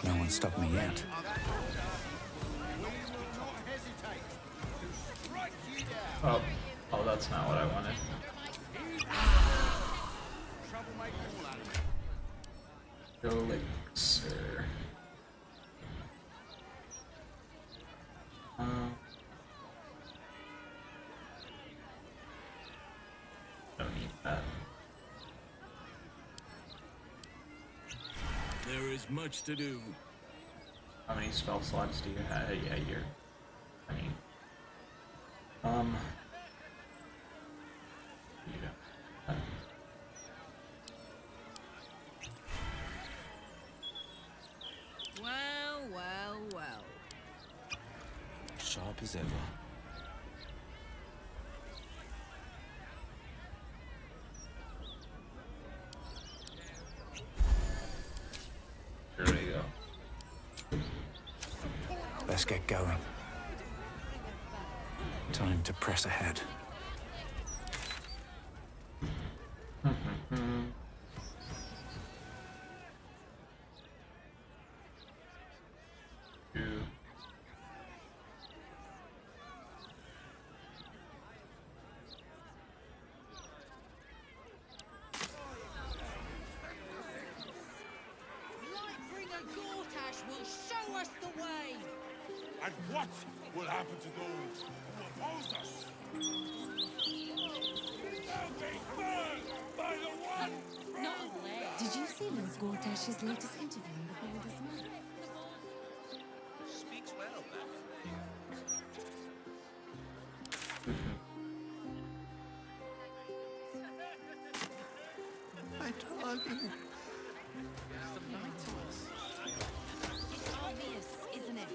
No one stopped me yet. Oh, that's not what I wanted. Elixir. Don't need that. There is much to do. How many spell slots do you have? Yeah, you're. I mean, yeah. Well, well, well. Sharp as ever. There we go. Let's get going. Time to press ahead. Lightbringer Gortash will show us the way! And what will happen to those who oppose us? They'll be burned by the one! Not of late. Did you see Lord Gortash's latest interview in the Balder's Mouth? Speaks well, that. I told you. It's obvious, isn't it?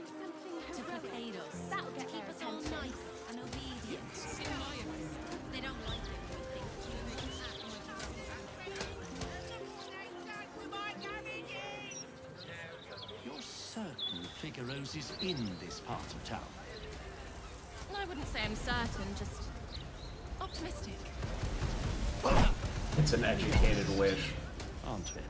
To placate us. That'll keep us all nice and obedient. They don't like it, we think. You're certain Figaro's is in this part of town? I wouldn't say I'm certain, just optimistic. It's an educated wish. Aren't we?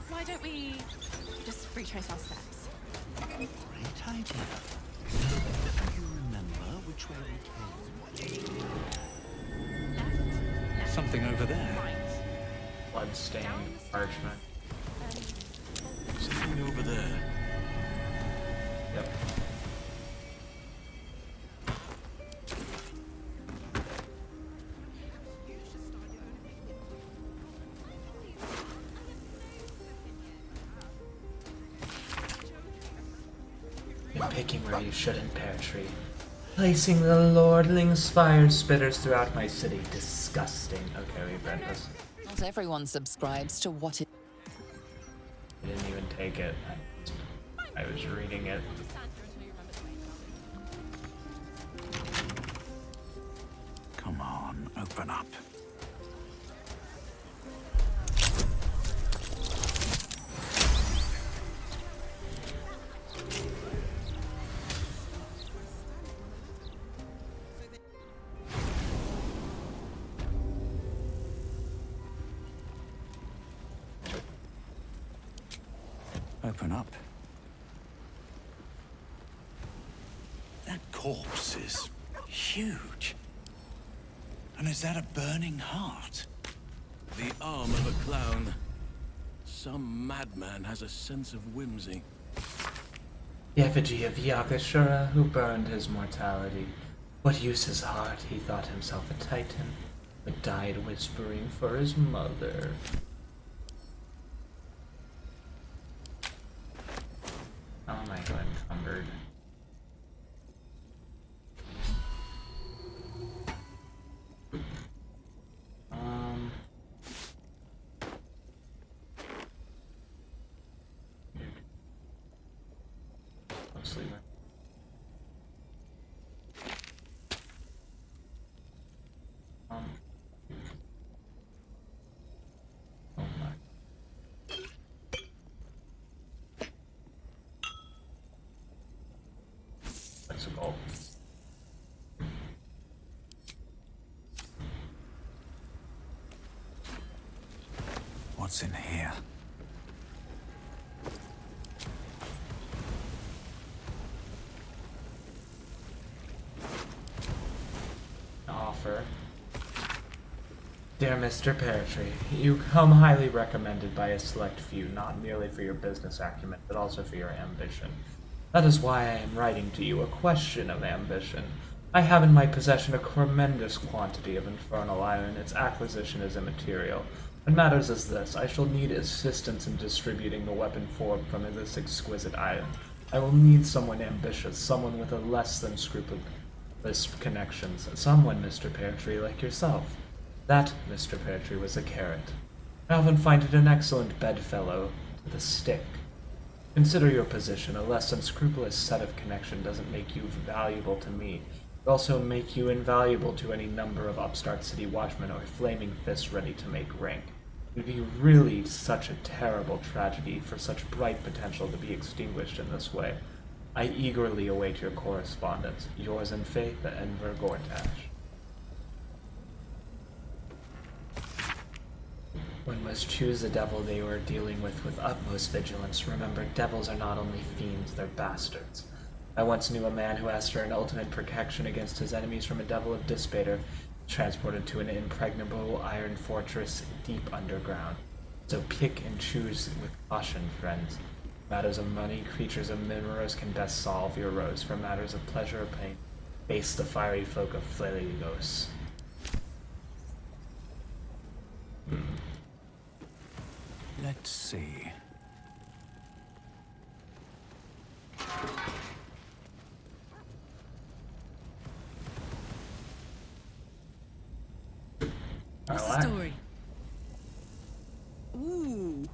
Why don't we just retrace our steps? Great idea. Do you remember which which way we came. Something over there. Bloodstained parchment. Something over there. Yep. You're picking where you shouldn't, Pear Tree. Placing the lordling's fire spitters throughout my city. Disgusting. Okay, we've read this. Not everyone subscribes to what it... I didn't even take it. I was reading it. Come on, open up. Open up. That corpse is huge. And is that a burning heart? The arm of a clown. Some madman has a sense of whimsy. The effigy of Yakashura, who burned his mortality. What use his heart? He thought himself a titan, but died whispering for his mother. Oh my god, encumbered. Let's leave it. Oh my. That's a goal. What's in here? Offer. Dear Mr. Peartree, you come highly recommended by a select few, not merely for your business acumen, but also for your ambition. That is why I am writing to you a question of ambition. I have in my possession a tremendous quantity of infernal iron. Its acquisition is immaterial. What matters is this: I shall need assistance in distributing the weapon formed from this exquisite iron. I will need someone ambitious, someone with a less than scrupulous connections, someone, Mr. Peartree, like yourself. That, Mr. Peartree, was a carrot. I often find it an excellent bedfellow to the stick. Consider your position. A less than scrupulous set of connection doesn't make you valuable to me. It also make you invaluable to any number of upstart city watchmen or flaming fists ready to make rank. It would be really such a terrible tragedy for such bright potential to be extinguished in this way. I eagerly await your correspondence. Yours in faith, Enver Gortash. One must choose the devil they were dealing with utmost vigilance. Remember, devils are not only fiends, they're bastards. I once knew a man who asked for an ultimate protection against his enemies from a devil of Dispater, transported to an impregnable iron fortress deep underground. So pick and choose with caution, friends. Matters of money, creatures of minerals can best solve your woes. For matters of pleasure or pain, face the fiery folk of Fervivex. Let's see. What's the story? Ooh.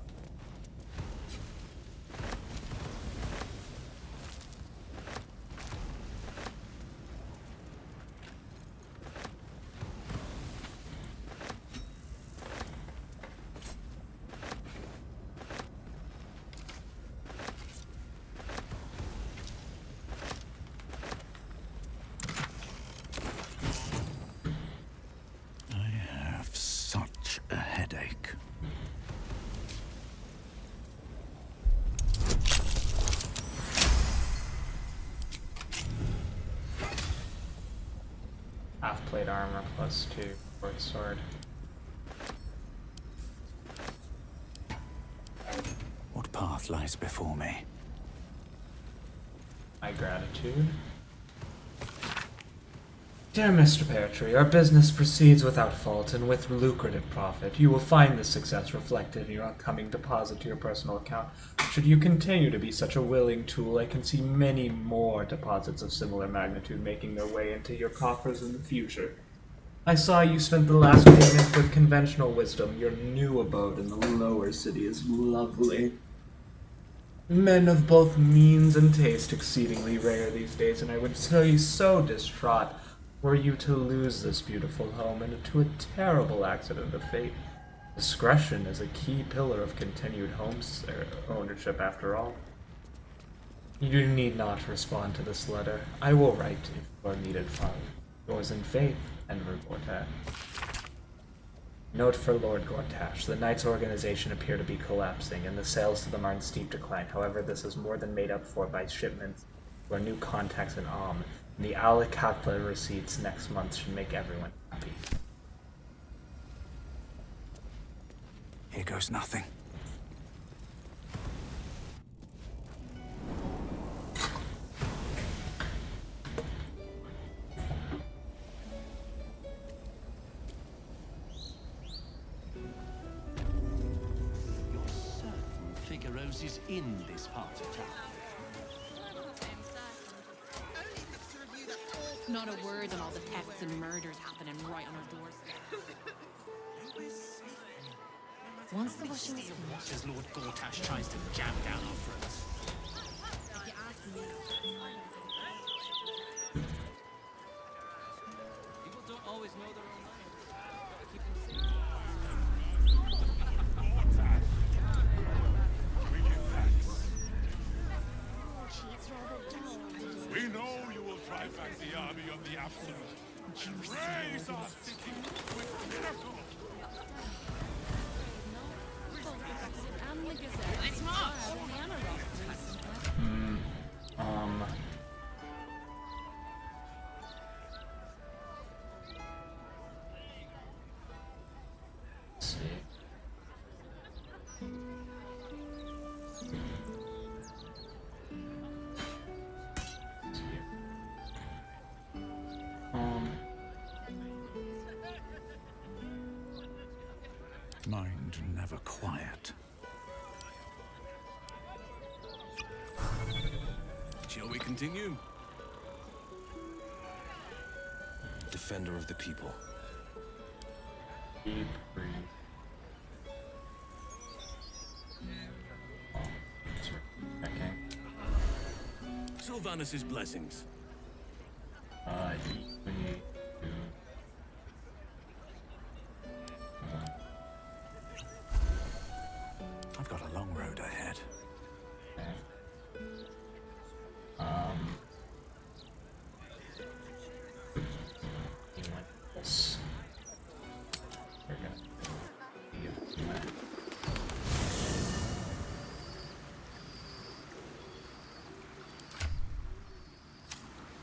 I have such plate armor +2 short sword. What path lies before me? My gratitude. Dear Mr. Peartree, our business proceeds without fault and with lucrative profit. You will find this success reflected in your upcoming deposit to your personal account. Should you continue to be such a willing tool, I can see many more deposits of similar magnitude making their way into your coffers in the future. I saw you spent the last payment with conventional wisdom. Your new abode in the lower city is lovely. Men of both means and taste exceedingly rare these days, and I would be so distraught were you to lose this beautiful home into a terrible accident of fate. Discretion is a key pillar of continued ownership after all. You need not respond to this letter. I will write if you are needed funds. Yours in faith, Enver Gortash. Note for Lord Gortash. The Knights' organization appear to be collapsing, and the sales to them are in steep decline. However, this is more than made up for by shipments to our new contacts in Alm. And the Alicatla receipts next month should make everyone happy. Here goes nothing. You're certain Figaro's is in this part of town? Not a word on all the thefts and murders happening right on our doorstep. Once the washing is finished, As Lord Gortash tries to jam down our throats. if you ask me, People don't always know their own mind. Gotta keep them safe. We give thanks. We know you will drive back the army of the Absolute and raise our city with miracle. and the Gazette. It's not. Let's see. Mind never quiet. Shall we continue? Defender of the people. Deep breathe. Okay. Sylvanus' blessings. I've got a long road ahead. This. We're gonna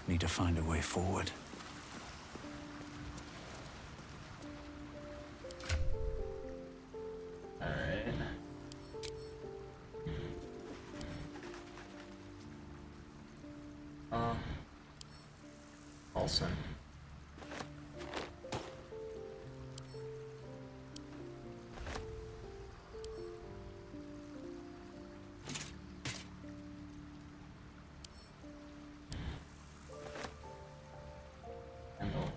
Need to find a way forward. Alright. Olsen. Handle.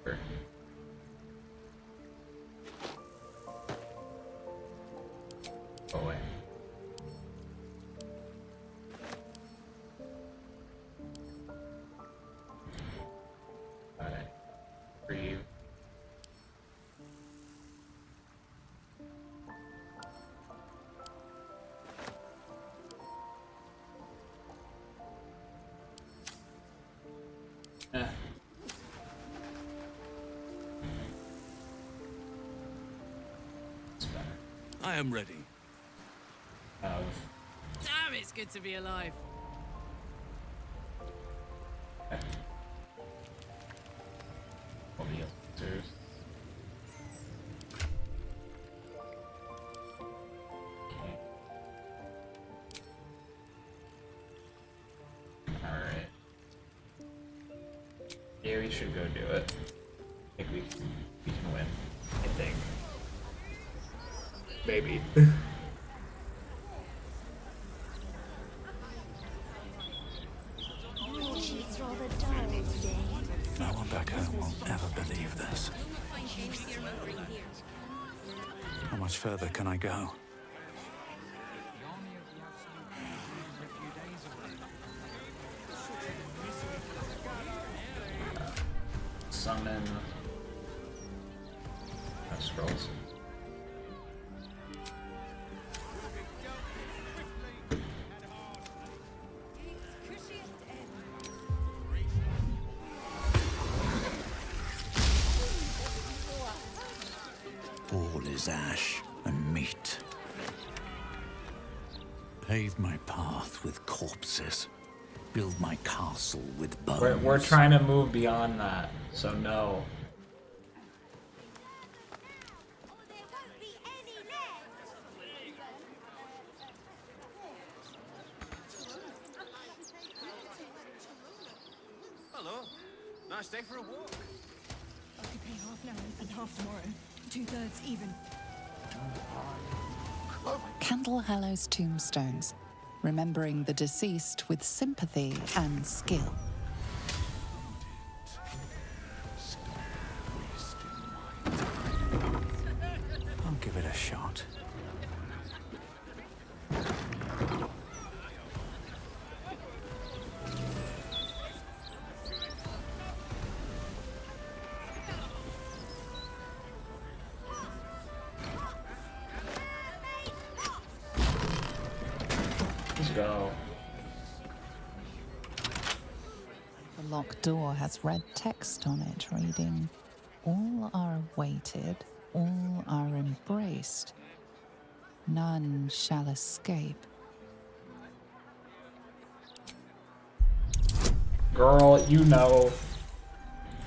Sure. Go away. Alright. Breathe. I am ready. Damn, it's good to be alive. What the upstairs? Alright. Yeah, we should go do it. I think we can win. I think. Maybe. She's rather dull today. No one back home will ever believe this. How much further can I go? Summon. Scrolls. All is ash and meat. Pave my path with corpses. Build my castle with bones. We're trying to move beyond that, so no. Hello. Nice day for a walk. I could pay half now and half tomorrow. 2/3 even. Candle Hallow's tombstones, remembering the deceased with sympathy and skill. I'll give it a shot. Let's go. The locked door has red text on it reading, "All are awaited, all are embraced. None shall escape." Girl, you know.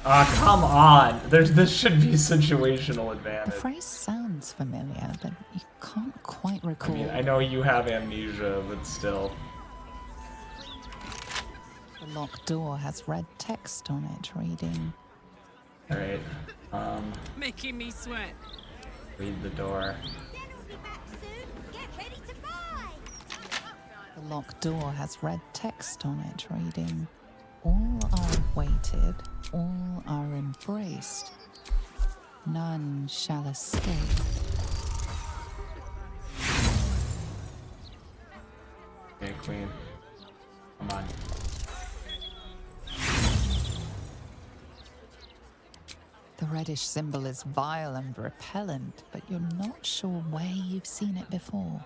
Ah, come on. This should be situational The advantage. phrase sounds familiar, but you can't quite recall. I mean, I know you have amnesia, but still. The locked door has red text on it reading, Alright. Making me sweat. Read the door. The locked door has red text on it reading, "All are awaited, all are embraced. None shall escape." Okay, Queen. Come on. The reddish symbol is vile and repellent, but you're not sure where you've seen it before.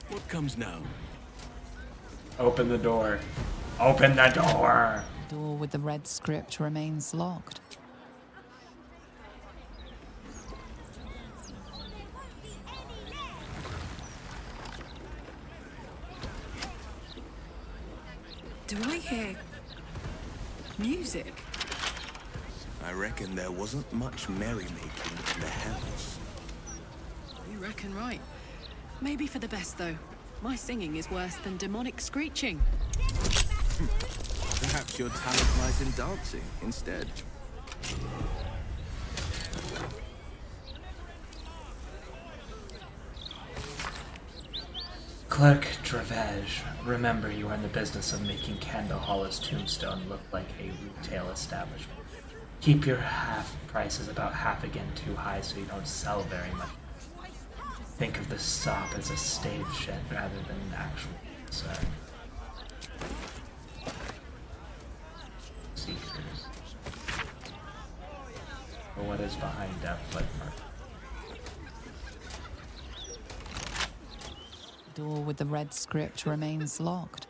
What comes now? Open the door. Open the door! The door with the red script remains locked. Do I hear music? I reckon there wasn't much merrymaking in the Hells. You reckon right. Maybe for the best, though. My singing is worse than demonic screeching. Perhaps your talent lies in dancing instead. Clerk Durge, remember you are in the business of making Candle Hollow's tombstone look like a retail establishment. Keep your half prices about half again too high so you don't sell very much. Think of the stop as a stage shed rather than an actual concern. Seekers. Or what is behind Death Blood Mark? The door with the red script remains locked.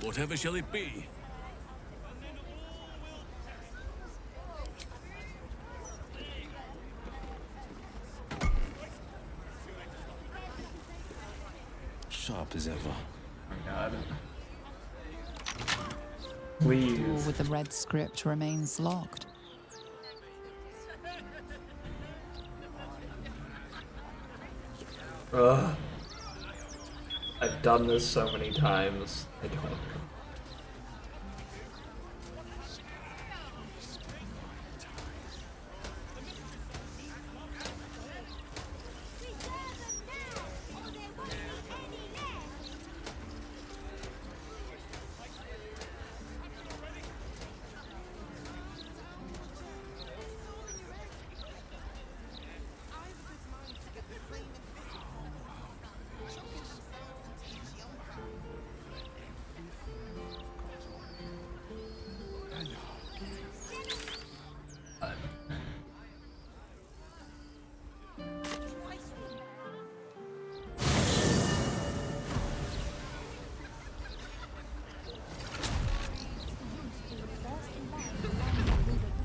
Whatever shall it be? Sharp as ever. Oh my god. The door Please. with the red script remains locked. Ugh. I've done this so many times. I don't know.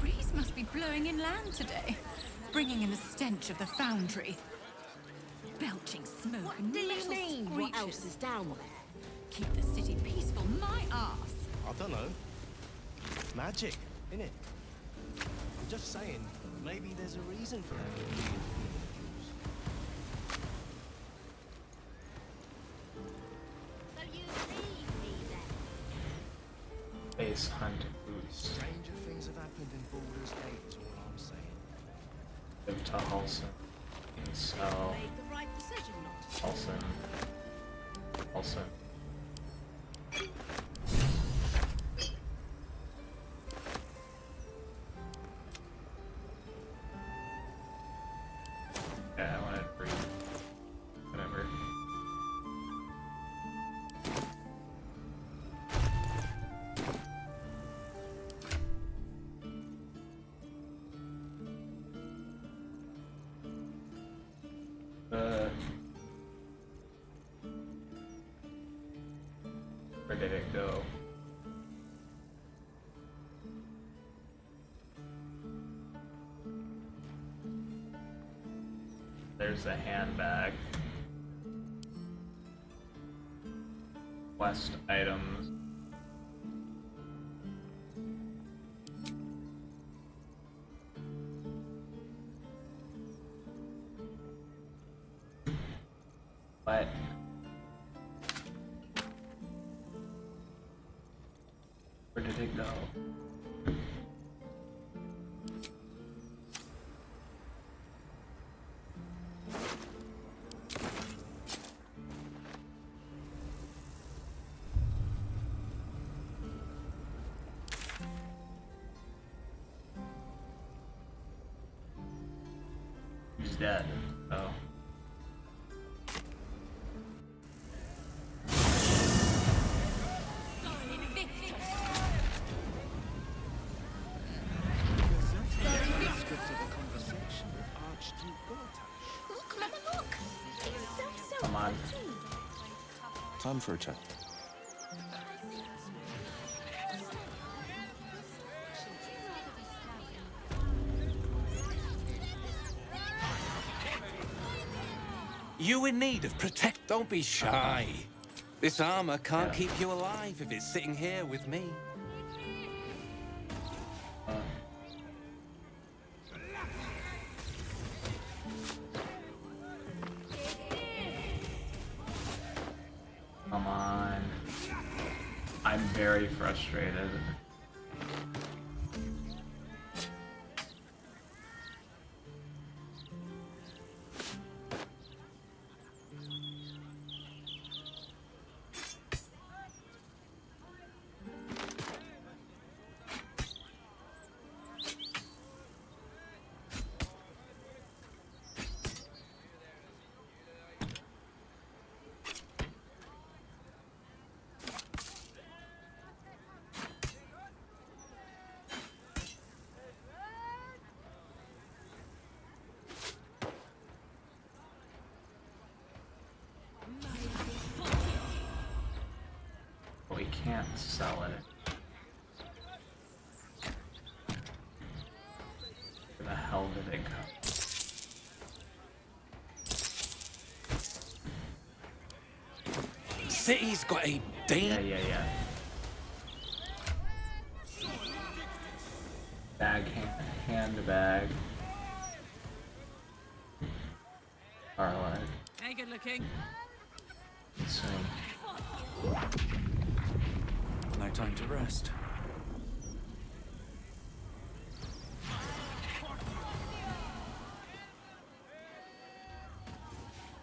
Breeze must be blowing inland today, bringing in the stench of the foundry. Belching smoke What and do you metal mean? What screeches. else is down there? Keep the city peaceful, my arse. I don't know. Magic, innit? I'm just saying, maybe there's a reason for that. So you leave me then? Base hunt boost. Stranger things have happened in Baldur's Gate is all I'm saying. Give to Halson. Incel. Made the right decision not to. Halson. Halson. Yeah, I want to breathe. Whatever. Where did it go? There's a handbag. Quest items. What? Where did it go? He's dead. Oh. Look, Mama, look! It's so Come on. Time for a chat. You in need of protect? Don't be shy. This armor can't keep you alive if it's sitting here with me. Come on. I'm very frustrated. can't sell it. Where the hell did it go? City's got a date. Yeah. Bag, handbag. Bhaalock. Hey, good looking. So, No time to rest.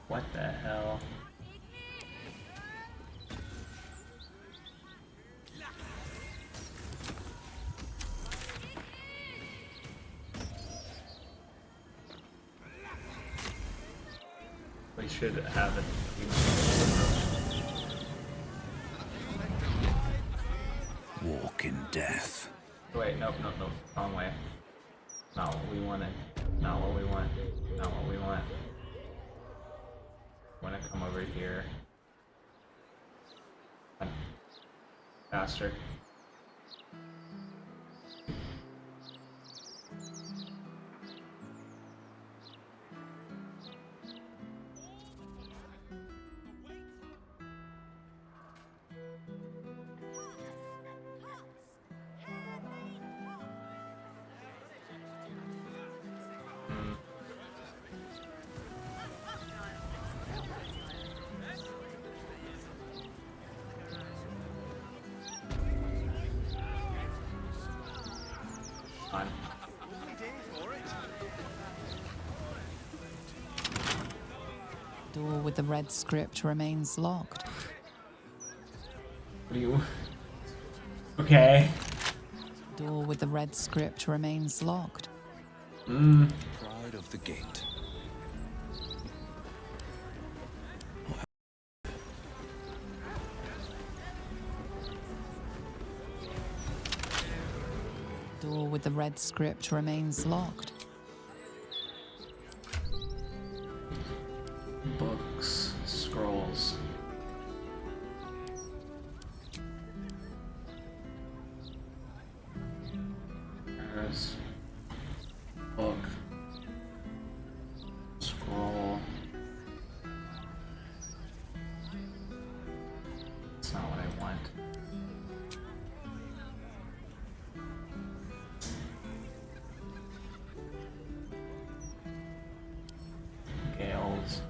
what the hell? We should have it. Walk in death. Wait, nope, wrong way. Not what we wanted. Not what we want. Not what we want. Want to come over here. Faster. Door with the red script remains locked. What do you... Okay. Door with the red script remains locked. Pride of the gate. Door with the red script remains locked. Books, scrolls. There's book, scroll. That's not what I want. Gales.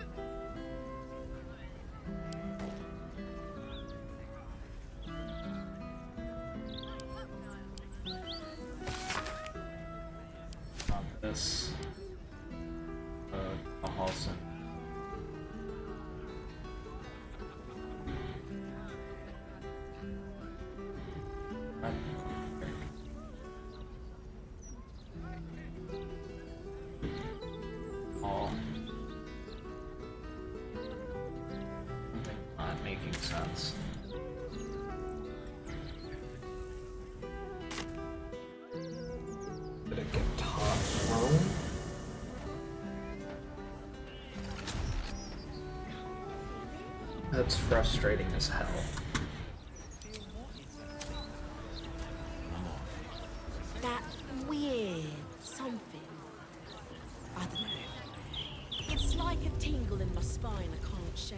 This a Halson. All not making sense. Did it get top row? That's frustrating as hell. That weird something. I don't know. It's like a tingle in my spine I can't shake.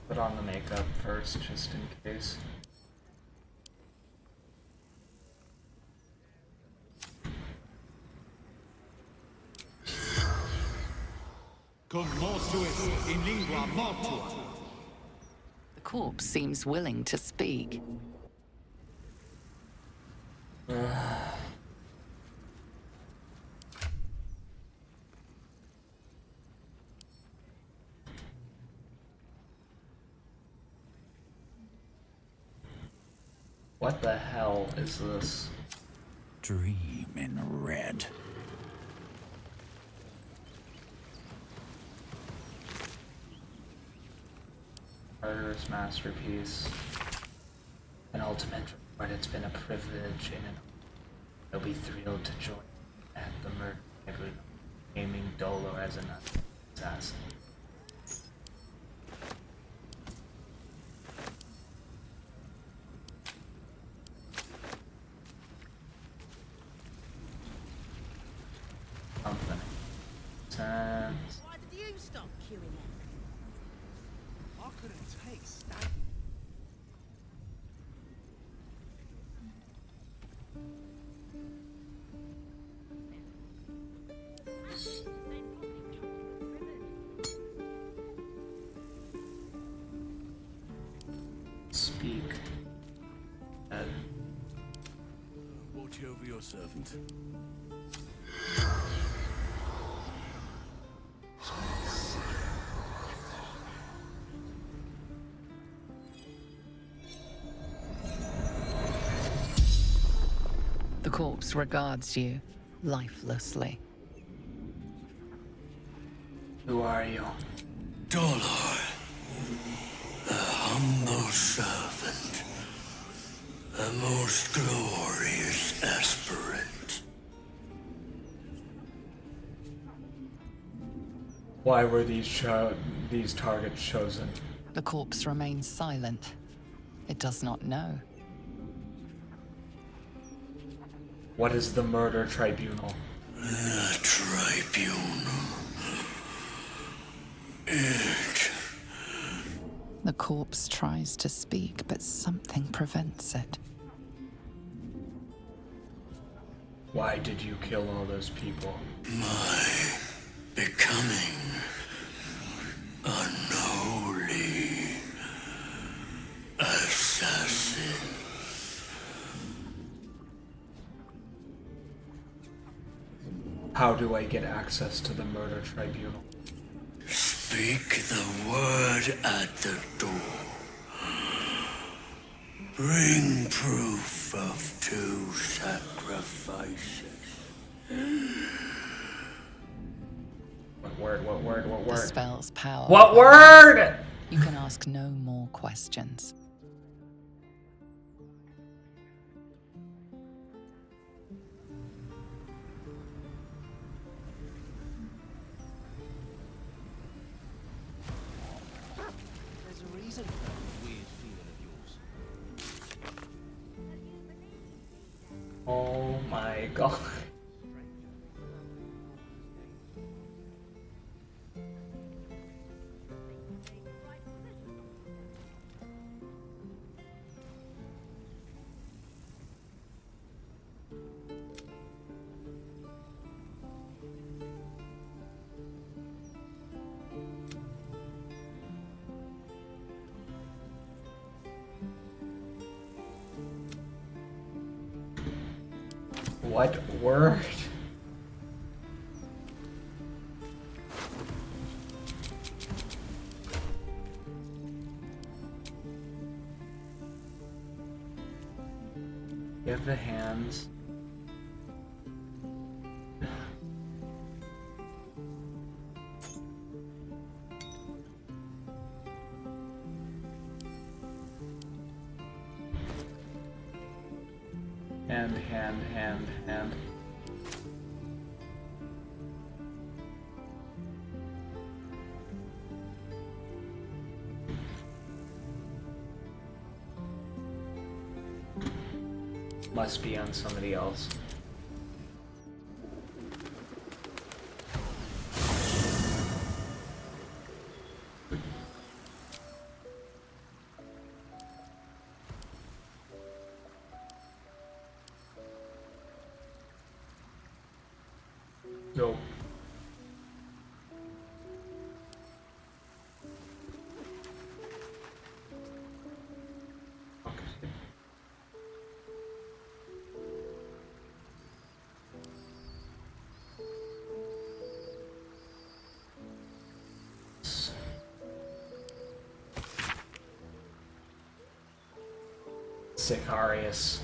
Put on the makeup first, just in case. Commosuit in lingua mortua. The corpse seems willing to speak. What the hell is this? Dream in red. Murderous masterpiece. An ultimate reward. It's been a privilege in an They'll be thrilled to join at the murder tribunal, aiming Dolo as an assassin. Something. Sense. Why did you stop queuing them? I couldn't take standing. Speak. Watch over your servant. The corpse regards you lifelessly. Who are you? Dollar, a humble servant, a most glorious aspirant. Why were these targets chosen? The corpse remains silent. It does not know. What is the murder tribunal? The tribunal. It. The corpse tries to speak, but something prevents it. Why did you kill all those people? My becoming unholy assassin. How do I get access to the murder tribunal? Speak the word at the door. Bring proof of 2 sacrifices. What word? What word? What word? The spell's power. What word? You can ask no more questions. There's a reason for that weird feeling of yours. Oh my god. What word? You have the hands. Hand. Must be on somebody else. Go. Sicarius.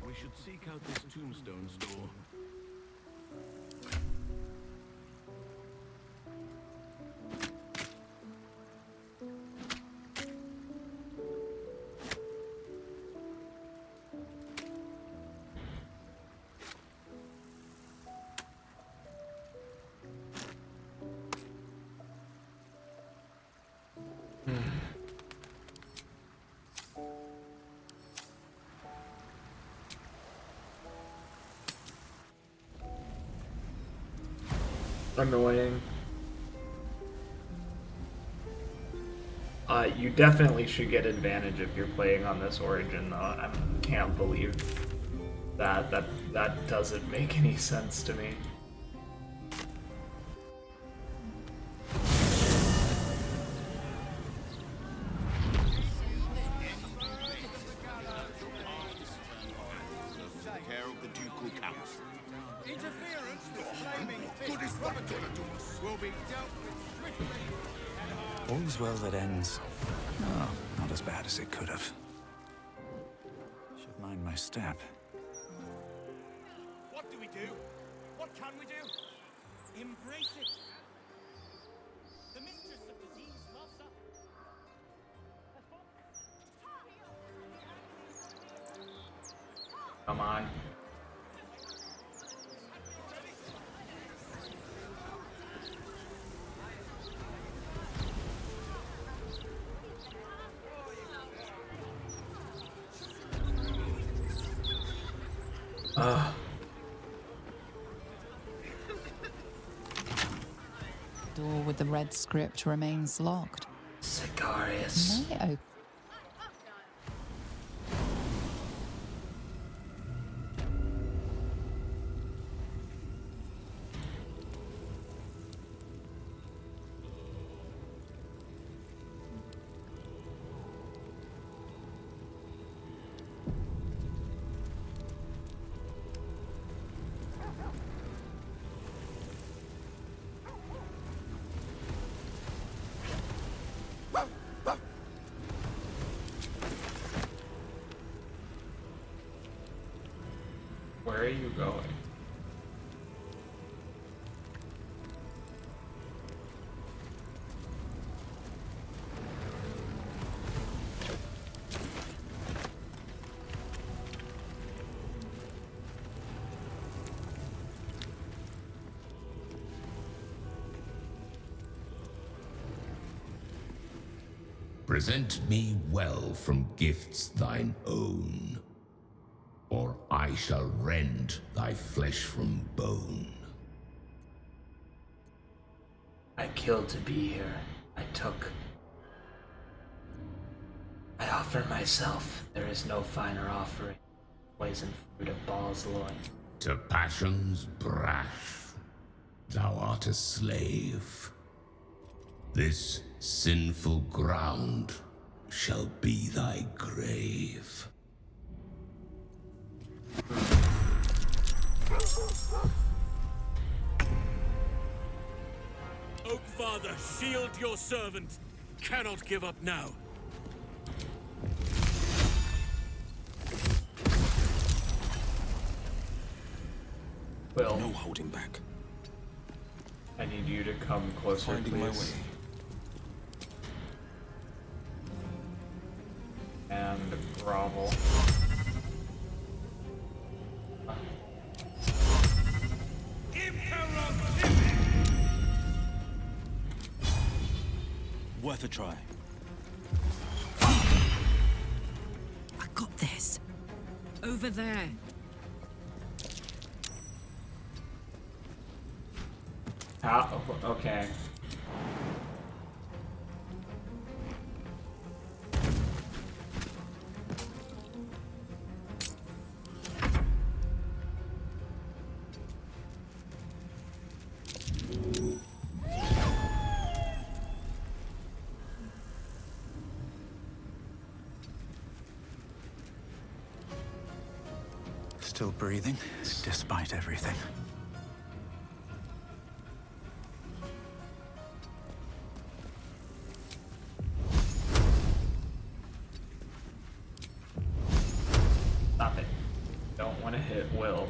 We should seek out this tombstone store. annoying. You definitely should get advantage if you're playing on this origin, though. I can't believe that doesn't make any sense to me. Care of the Ducal Council. Interference with flaming good is what will be dealt with swiftly. All's well that ends. Oh, not as bad as it could have. Should mind my step. What do we do? What can we do? Embrace it. The mistress of disease loves us. Come on. Door with the red script remains locked. Sicarius. May open. Where are you going? Present me well from gifts thine own, or I shall rend thy flesh from bone. I killed to be here. I took. I offer myself. There is no finer offering. Poison fruit of Baal's loin. To passions brash, thou art a slave. This sinful ground shall be thy grave. Oak Father, shield your servant. Cannot give up now. Will. No holding back. I need you to come closer, Finding please. my way. And grovel. Worth a try. I got this. Over there. How? Okay. Still breathing, despite everything. Stop it. Don't want to hit Will.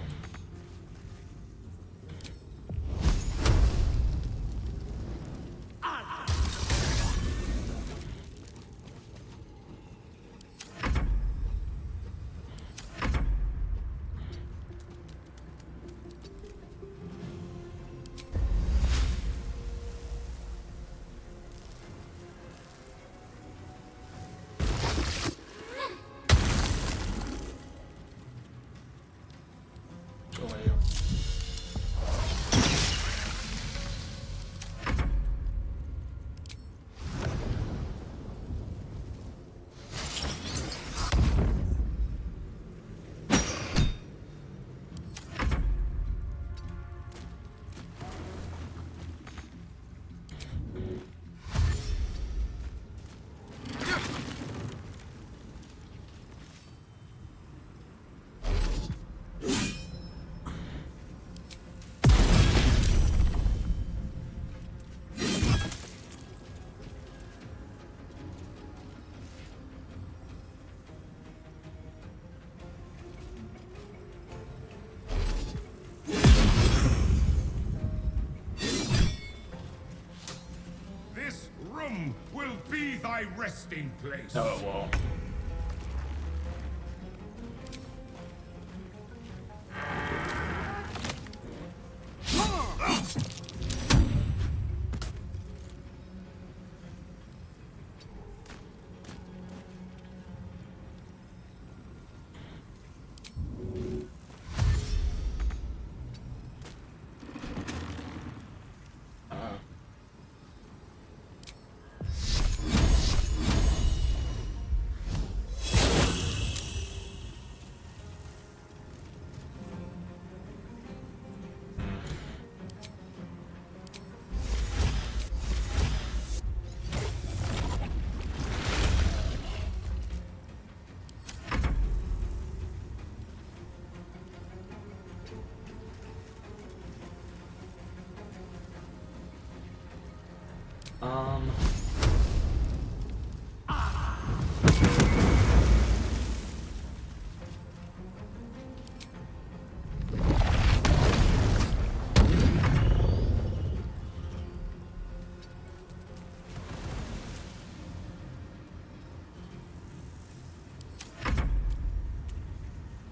resting place. No, it won't.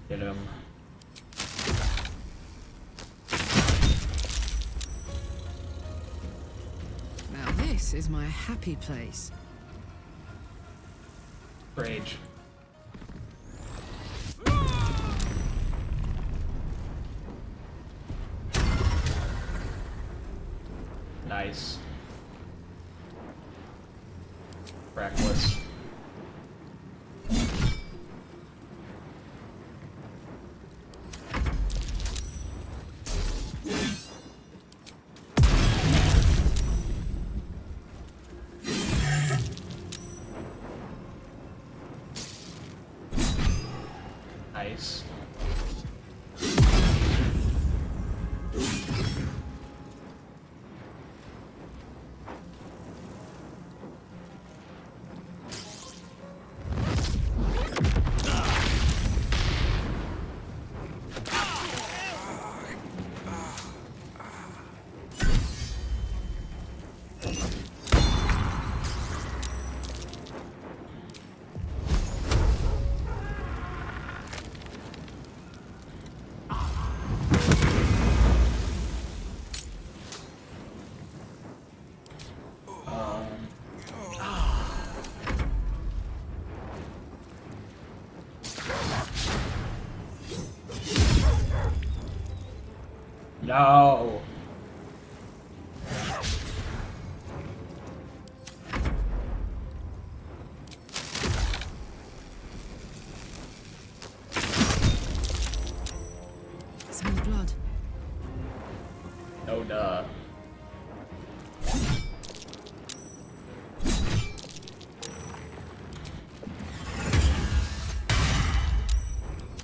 Get him. Now this is my happy place. Rage. Nice. Reckless. Nice. No. Smell blood. No duh.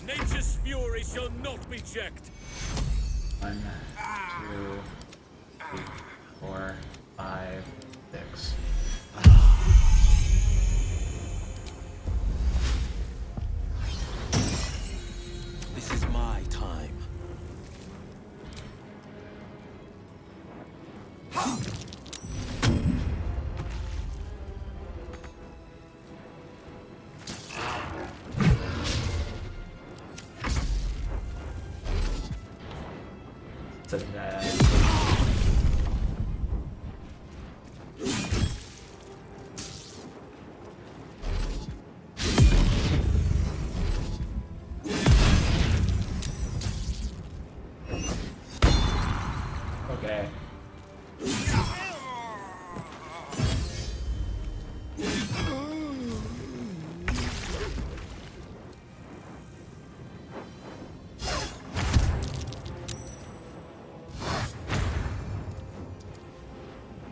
Nature's fury shall not be checked. 1, 2, 3, 4, 5, 6. This is my time. So that. Okay.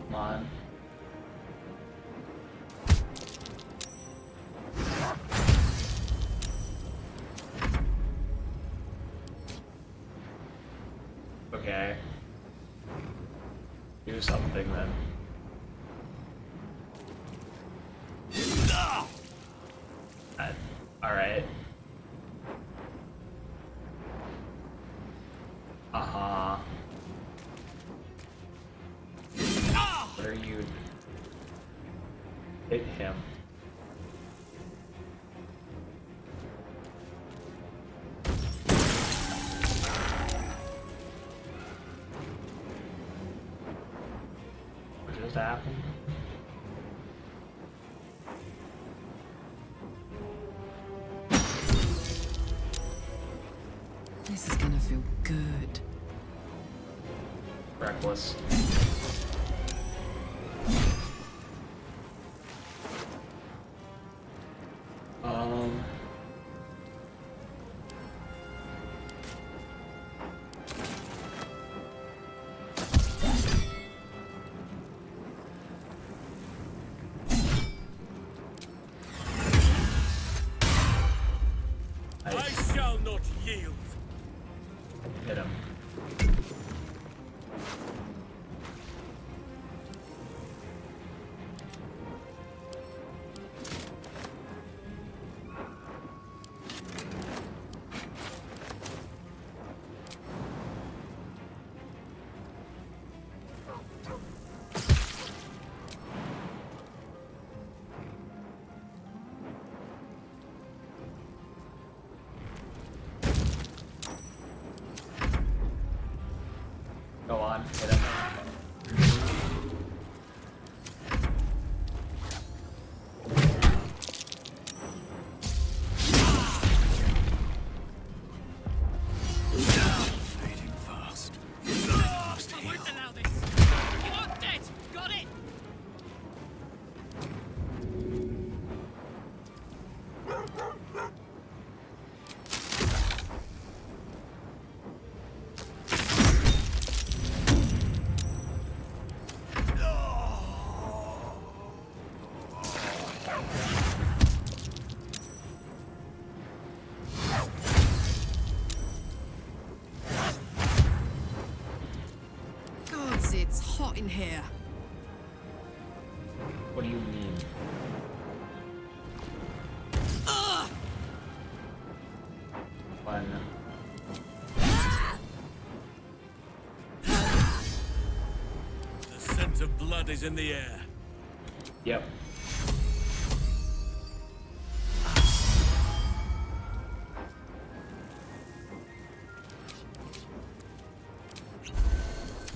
Come on. Okay. Do something then. Alright. Uh-huh. Where are you? Hit him. to happen. This is gonna feel good. Reckless. I shall not yield. Hit him. Go on, hit him. Fading fast. Must heal. Allow this. You're not dead. Got it. Gods, it's hot in here. What do you mean? One. The scent of blood is in the air. Yep.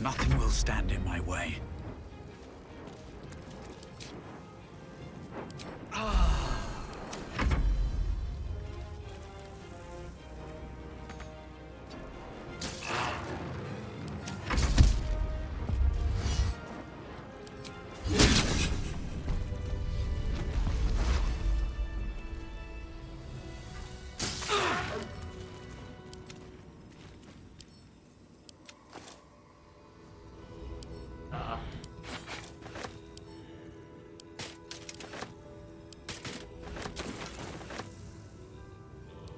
Nothing will stand in my way.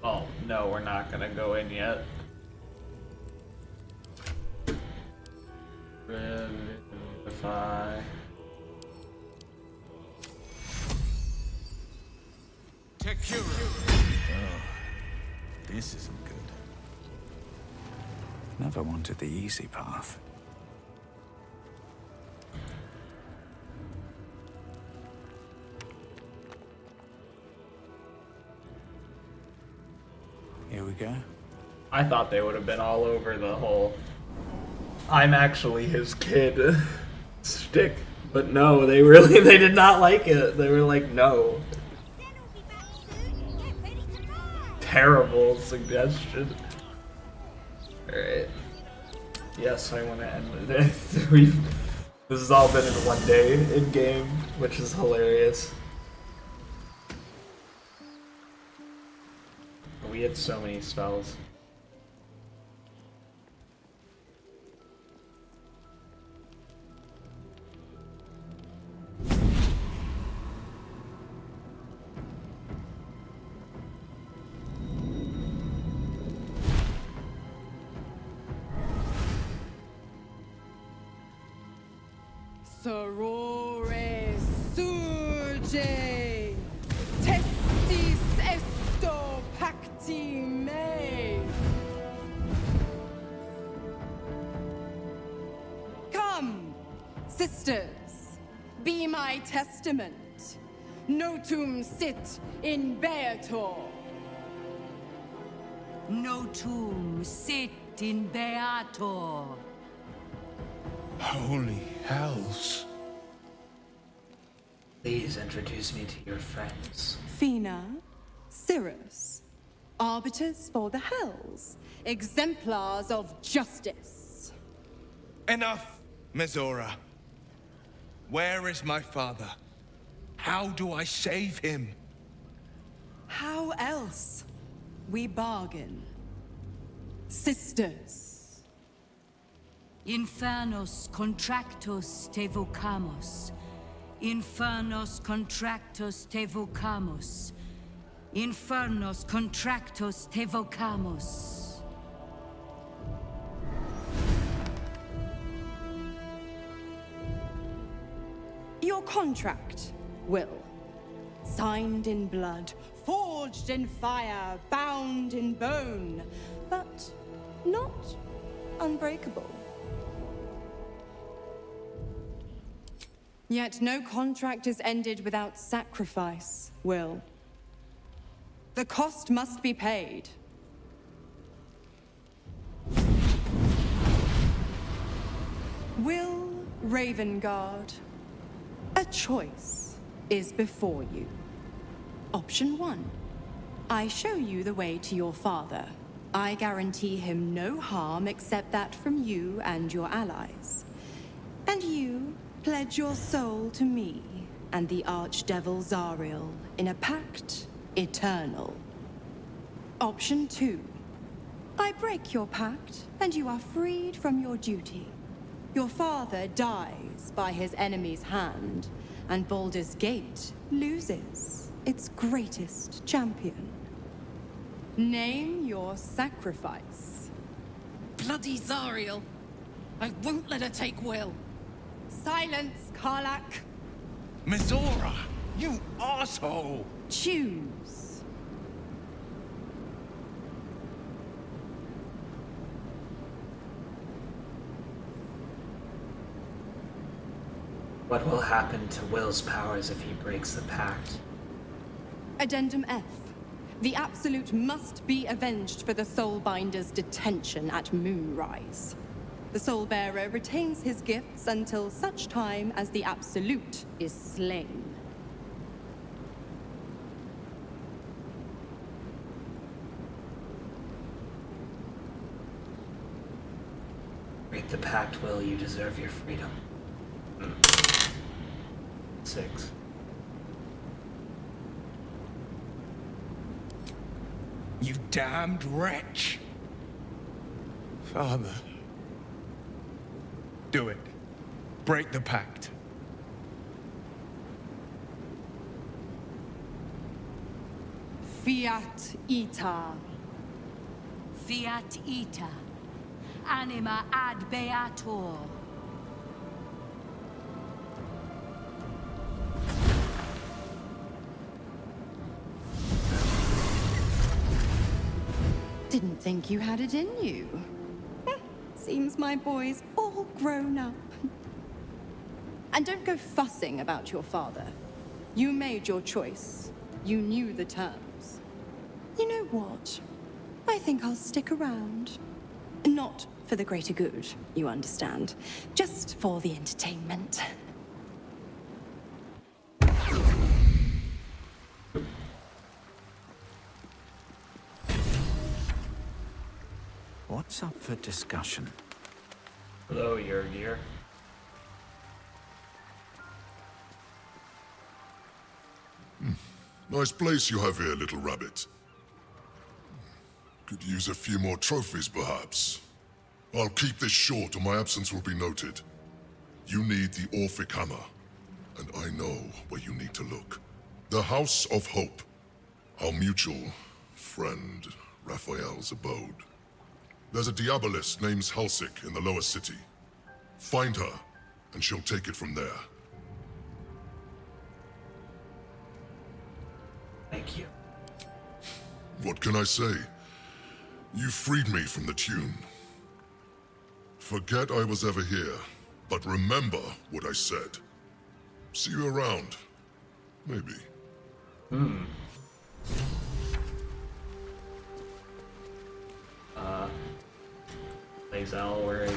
Oh, no, we're not gonna go in yet. Revivify. This isn't good. Never wanted the easy path. Here we go. I thought they would have been all over the whole I'm actually his kid stick, but no, they did not like it. They were like, no. Terrible suggestion. Alright. Yes, I want to end this. This has all been in one day in game, which is hilarious. We had so many spells. Sorore surge, testis esto pacti me. Come, sisters, be my testament. Notum sit in beator. Notum sit in beator. Holy hells. Please introduce me to your friends. Fina, Cirrus, arbiters for the hells, exemplars of justice. Enough, Mizora. Where is my father? How do I save him? How else? We bargain. Sisters. Infernos contractos te vocamos. Infernos contractos te vocamos. Infernos contractos te vocamos. Your contract, Will. Signed in blood, forged in fire, bound in bone, but not unbreakable. Yet no contract is ended without sacrifice, Will. The cost must be paid. Will Ravengard, a choice is before you. Option 1. I show you the way to your father. I guarantee him no harm except that from you and your allies. And you pledge your soul to me and the archdevil Zariel in a pact eternal. Option 2. I break your pact and you are freed from your duty. Your father dies by his enemy's hand, and Baldur's Gate loses its greatest champion. Name your sacrifice. Bloody Zariel! I won't let her take Will. Silence, Karlak. Mizora, you asshole! Choose. What will happen to Will's powers if he breaks the pact? Addendum F. The Absolute must be avenged for the Soulbinder's detention at Moonrise. The Soulbearer retains his gifts until such time as the Absolute is slain. Break the pact, Will. You deserve your freedom. 6. You damned wretch! Father. Do it. Break the pact. Fiat Ita. Fiat ita. Anima ad beator. Didn't think you had it in you. Seems my boy's all grown up. And don't go fussing about your father. You made your choice. You knew the terms. You know what? I think I'll stick around. Not for the greater good, you understand. Just for the entertainment. What's up for discussion? Hello, Yurgir. Nice place you have here, little rabbit. Could use a few more trophies, perhaps. I'll keep this short, or my absence will be noted. You need the Orphic Hammer, and I know where you need to look. The House of Hope, our mutual friend Raphael's abode. There's a Diabolist named Halsik in the lower city. Find her, and she'll take it from there. Thank you. What can I say? You freed me from the tune. Forget I was ever here, but remember what I said. See you around. Maybe. Lae'zel, where is...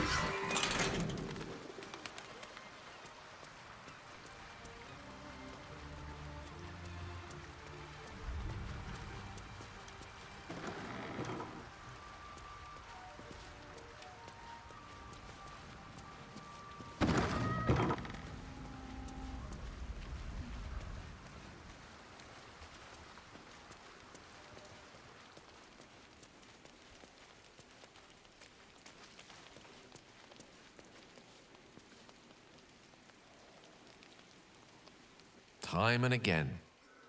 Time and again,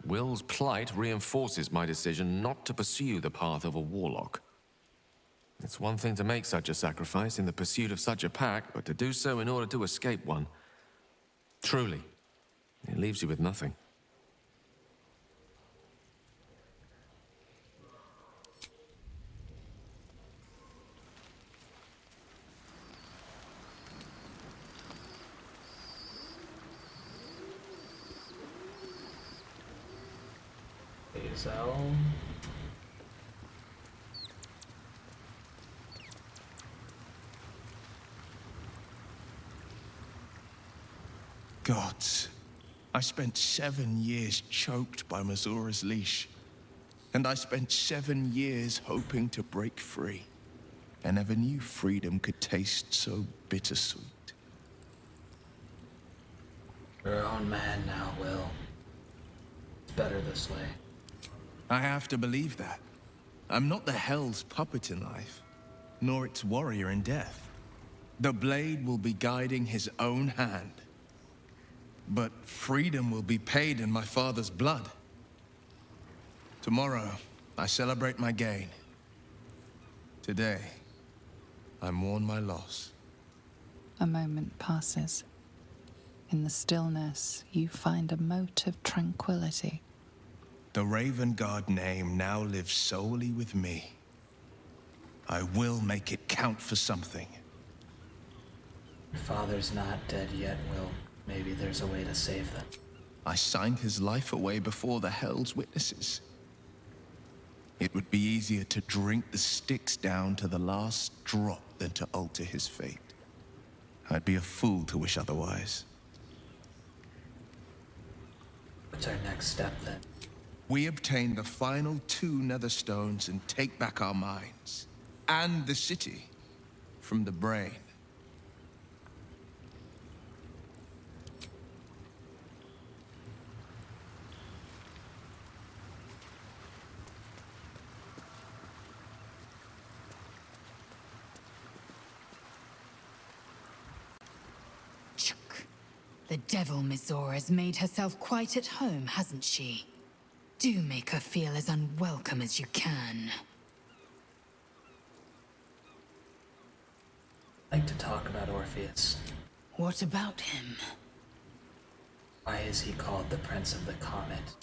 Will's plight reinforces my decision not to pursue the path of a warlock. It's one thing to make such a sacrifice in the pursuit of such a pack, but to do so in order to escape one. Truly, it leaves you with nothing. Hazel. Gods, I spent 7 years choked by Mazora's leash. And I spent 7 years hoping to break free. I never knew freedom could taste so bittersweet. You're your own man now, Will. It's better this way. I have to believe that. I'm not the Hell's puppet in life, nor its warrior in death. The blade will be guiding his own hand. But freedom will be paid in my father's blood. Tomorrow, I celebrate my gain. Today, I mourn my loss. A moment passes. In the stillness, you find a mote of tranquility. The Raven Guard name now lives solely with me. I will make it count for something. Your father's not dead yet, Will. Maybe there's a way to save them. I signed his life away before the Hell's witnesses. It would be easier to drink the Styx down to the last drop than to alter his fate. I'd be a fool to wish otherwise. What's our next step, then? We obtain the final 2 Netherstones and take back our minds. And the city from the brain. The devil Mizora's made herself quite at home, hasn't she? Do make her feel as unwelcome as you can. I'd like to talk about Orpheus. What about him? Why is he called the Prince of the Comet?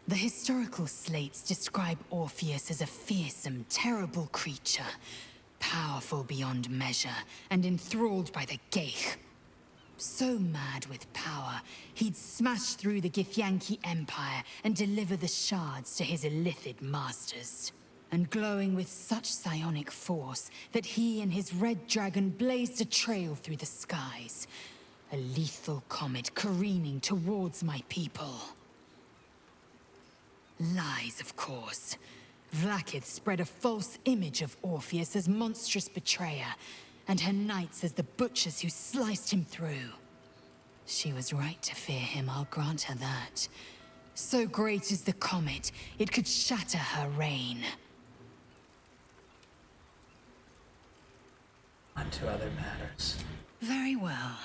The historical slates describe Orpheus as a fearsome, terrible creature, powerful beyond measure, and enthralled by the Geich. So mad with power, he'd smash through the Githyanki Empire and deliver the shards to his illithid masters. And glowing with such psionic force that he and his red dragon blazed a trail through the skies. A lethal comet careening towards my people. Lies, of course. Vlaakith spread a false image of Orpheus as monstrous betrayer, and her knights as the butchers who sliced him through. She was right to fear him, I'll grant her that. So great is the comet, it could shatter her reign. On to other matters. Very well.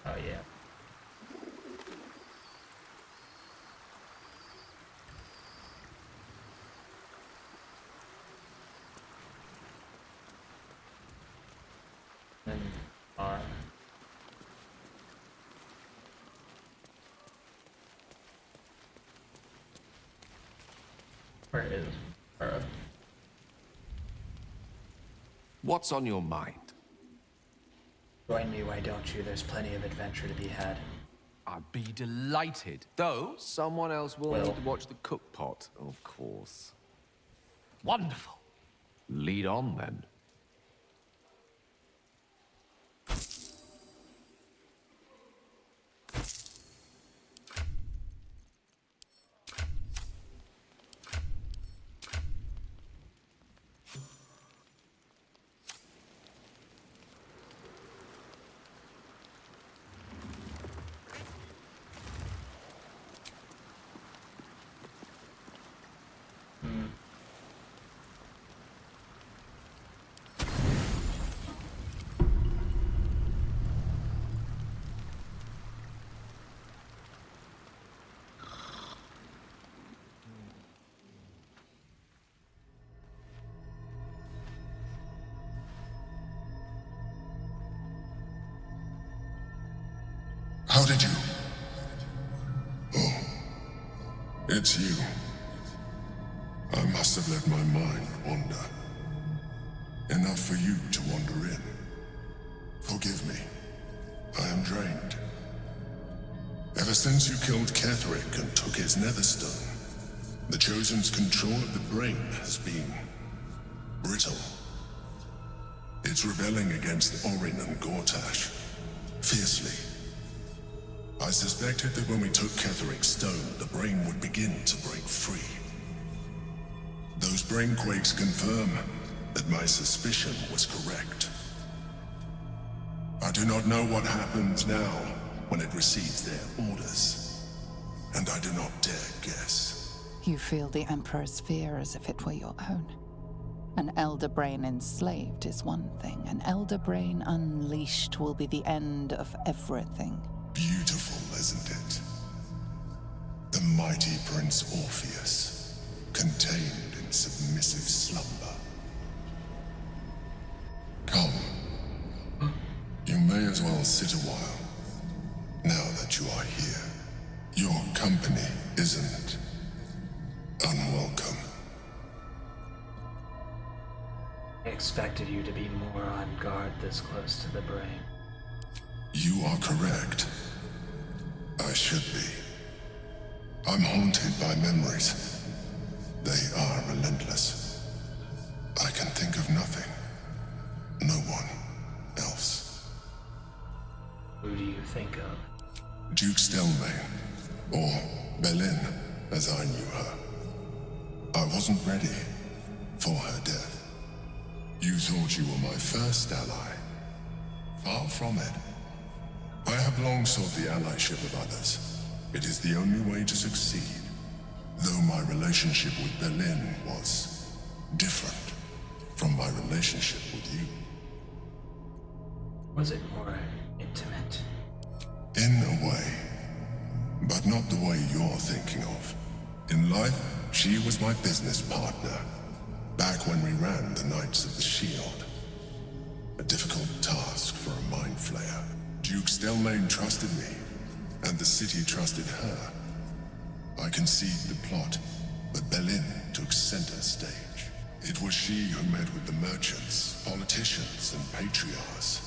Oh, yeah. And R. Where is Burrow? What's on your mind? Join me, why don't you? There's plenty of adventure to be had. I'd be delighted. Though, someone else will need to watch the cook pot, of course. Wonderful. Lead on, then. How did you? Oh, it's you. I must have let my mind wander. Enough for you to wander in. Forgive me. I am drained. Ever since you killed Ketherick and took his netherstone, the Chosen's control of the brain has been brittle. It's rebelling against Orin and Gortash, fiercely. I suspected that when we took Ketherick's stone, the brain would begin to break free. Those brain quakes confirm that my suspicion was correct. I do not know what happens now when it receives their orders, and I do not dare guess. You feel the Emperor's fear as if it were your own. An elder brain enslaved is one thing. An elder brain unleashed will be the end of everything. Beautiful, isn't it? The mighty Prince Orpheus, contained in submissive slumber. Come. You may as well sit a while, now that you are here. Your company isn't unwelcome. I expected you to be more on guard this close to the brain. You are correct. I should be. I'm haunted by memories. They are relentless. I can think of nothing. No one else. Who do you think of? Duke Stelmane, or Belin, as I knew her. I wasn't ready for her death. You thought you were my first ally. Far from it. I have long sought the allyship of others. It is the only way to succeed. Though my relationship with Belin was different from my relationship with you. Was it more intimate? In a way, but not the way you're thinking of. In life, she was my business partner, back when we ran the Knights of the Shield. A difficult task for a mind flayer. Duke Stelmane trusted me, and the city trusted her. I conceived the plot, but Belin took center stage. It was she who met with the merchants, politicians, and patriarchs.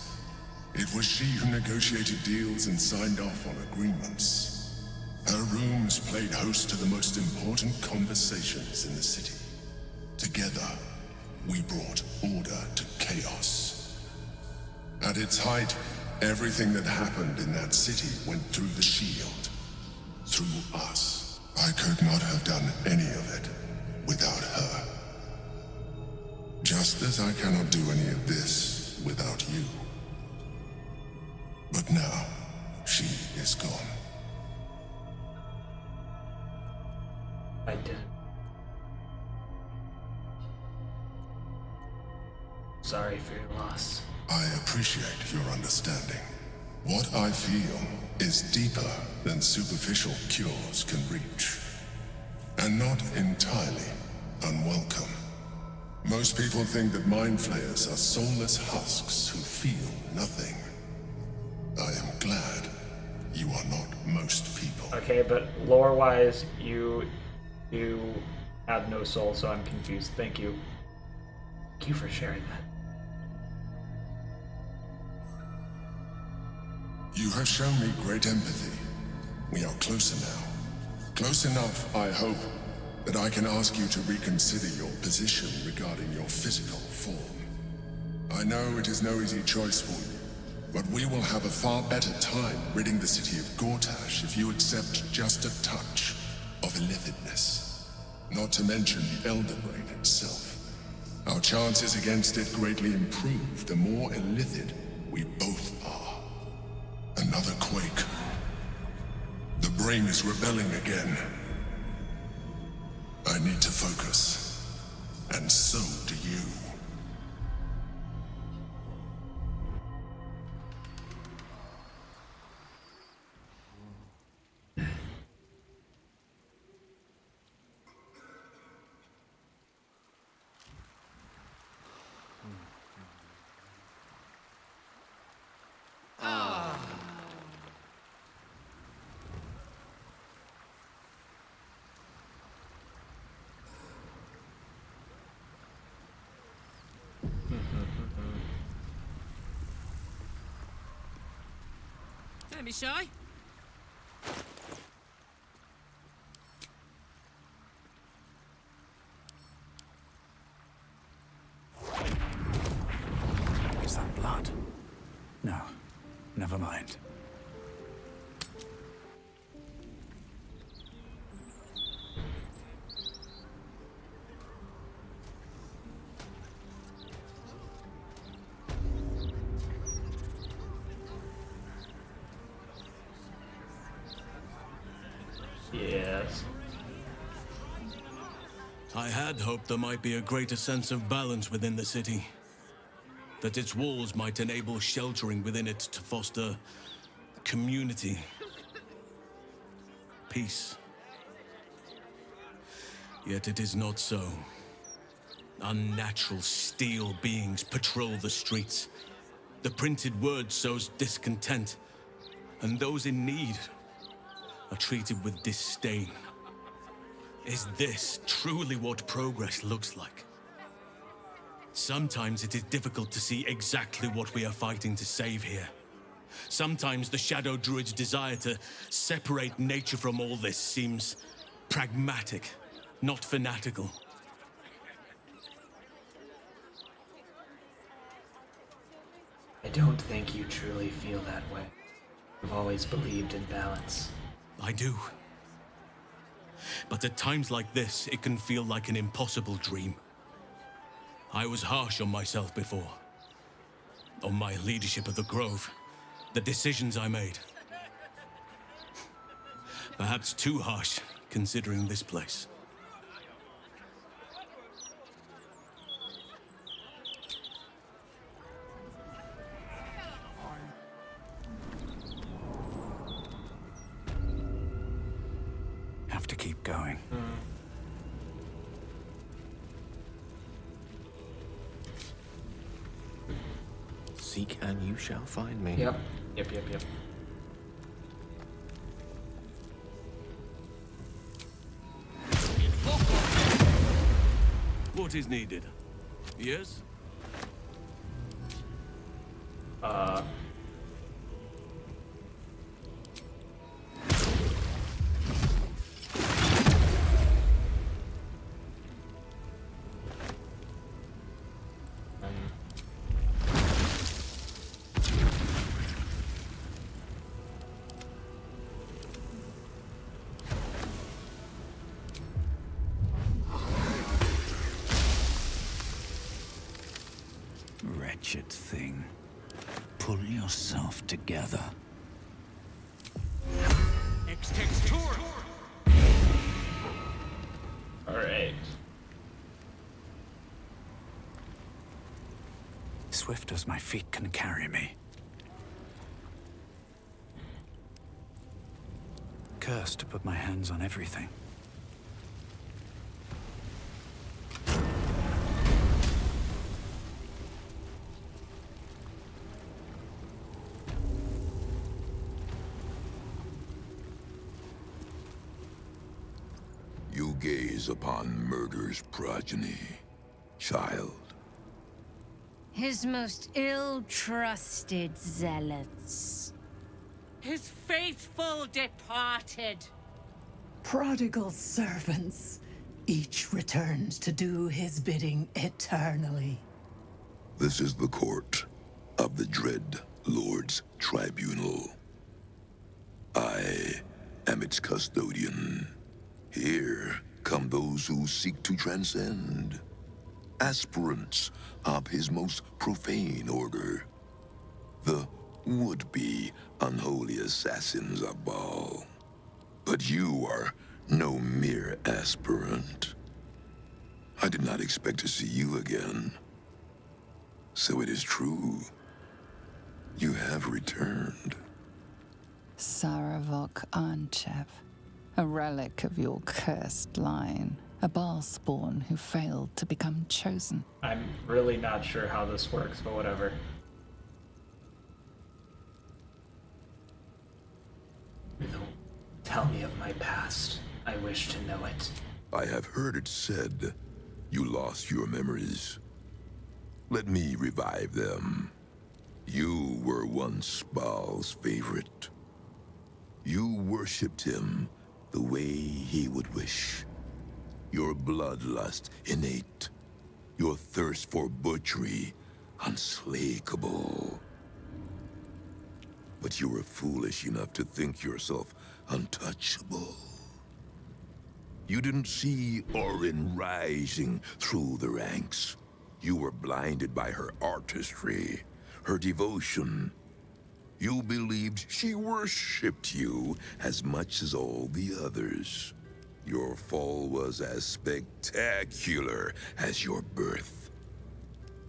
It was she who negotiated deals and signed off on agreements. Her rooms played host to the most important conversations in the city. Together, we brought order to chaos. At its height, everything that happened in that city went through the shield. Through us. I could not have done any of it without her. Just as I cannot do any of this without you. But now, she is gone. I didn't. Sorry for your loss. I appreciate your understanding. What I feel is deeper than superficial cures can reach. And not entirely unwelcome. Most people think that mind flayers are soulless husks who feel nothing. I am glad you are not most people. Okay, but lore-wise, you have no soul, so I'm confused. Thank you. Thank you for sharing that. You have shown me great empathy. We are closer now. Close enough, I hope, that I can ask you to reconsider your position regarding your physical form. I know it is no easy choice for you, but we will have a far better time ridding the city of Gortash if you accept just a touch of illithidness. Not to mention the Elder Brain itself. Our chances against it greatly improve the more illithid we both are. Another quake. The brain is rebelling again. I need to focus. And so do you. to be shy. Is that blood? No, never mind. Yes. I had hoped there might be a greater sense of balance within the city. That its walls might enable sheltering within it to foster community, peace. Yet it is not so. Unnatural steel beings patrol the streets. The printed word sows discontent, and those in need are treated with disdain. Is this truly what progress looks like? Sometimes it is difficult to see exactly what we are fighting to save here. Sometimes the Shadow Druid's desire to separate nature from all this seems pragmatic, not fanatical. I don't think you truly feel that way. I've always believed in balance. I do. But at times like this, it can feel like an impossible dream. I was harsh on myself before. On my leadership of the Grove. The decisions I made. Perhaps too harsh, considering this place. Have to keep going. Seek and you shall find me. Yep. Yep. What is needed? Yes? Wretched thing. Pull yourself together. Alright. Swift as my feet can carry me. Cursed to put my hands on everything. You gaze upon murder's progeny, child. His most ill-trusted zealots. His faithful departed. Prodigal servants. Each returns to do his bidding eternally. This is the court of the Dread Lord's Tribunal. I am its custodian. Here come those who seek to transcend. Aspirants of his most profane order. The would-be unholy assassins of Baal. But you are no mere aspirant. I did not expect to see you again. So it is true. You have returned. Saravok Anchev, a relic of your cursed line. A Baal spawn who failed to become chosen. I'm really not sure how this works, but whatever. No. Tell me of my past. I wish to know it. I have heard it said you lost your memories. Let me revive them. You were once Baal's favorite. You worshipped him the way he would wish. Your bloodlust innate. Your thirst for butchery unslakable. But you were foolish enough to think yourself untouchable. You didn't see Orin rising through the ranks. You were blinded by her artistry, her devotion. You believed she worshipped you as much as all the others. Your fall was as spectacular as your birth.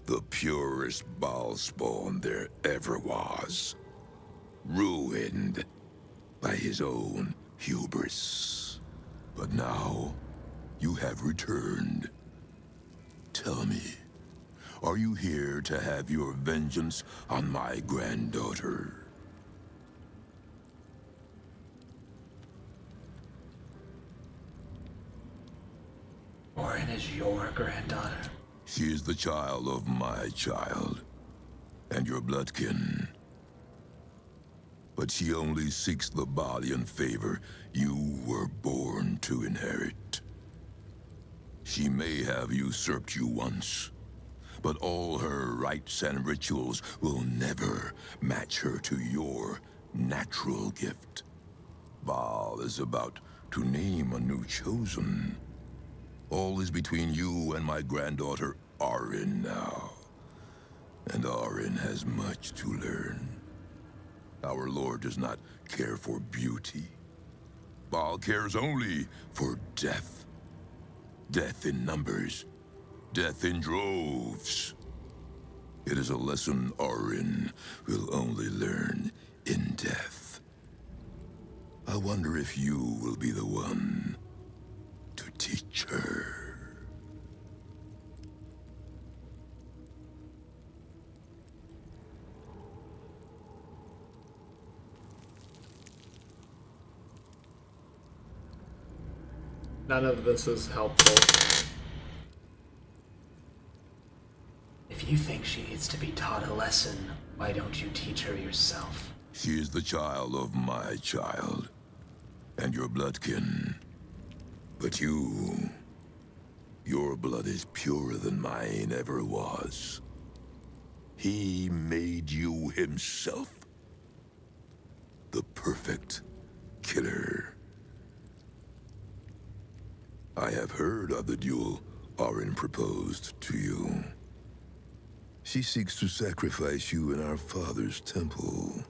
The purest Baalspawn there ever was. Ruined by his own hubris. But now, you have returned. Tell me, are you here to have your vengeance on my granddaughter? Orin is your granddaughter? She is the child of my child, and your bloodkin. But she only seeks the Baalian favor you were born to inherit. She may have usurped you once, but all her rites and rituals will never match her to your natural gift. Baal is about to name a new chosen. All is between you and my granddaughter, Orin, now. And Orin has much to learn. Our Lord does not care for beauty. Baal cares only for death. Death in numbers. Death in droves. It is a lesson Orin will only learn in death. I wonder if you will be the one to teach her. None of this is helpful. If you think she needs to be taught a lesson, why don't you teach her yourself? She is the child of my child, and your bloodkin. But you... your blood is purer than mine ever was. He made you himself. The perfect killer. I have heard of the duel Orin proposed to you. She seeks to sacrifice you in our father's temple.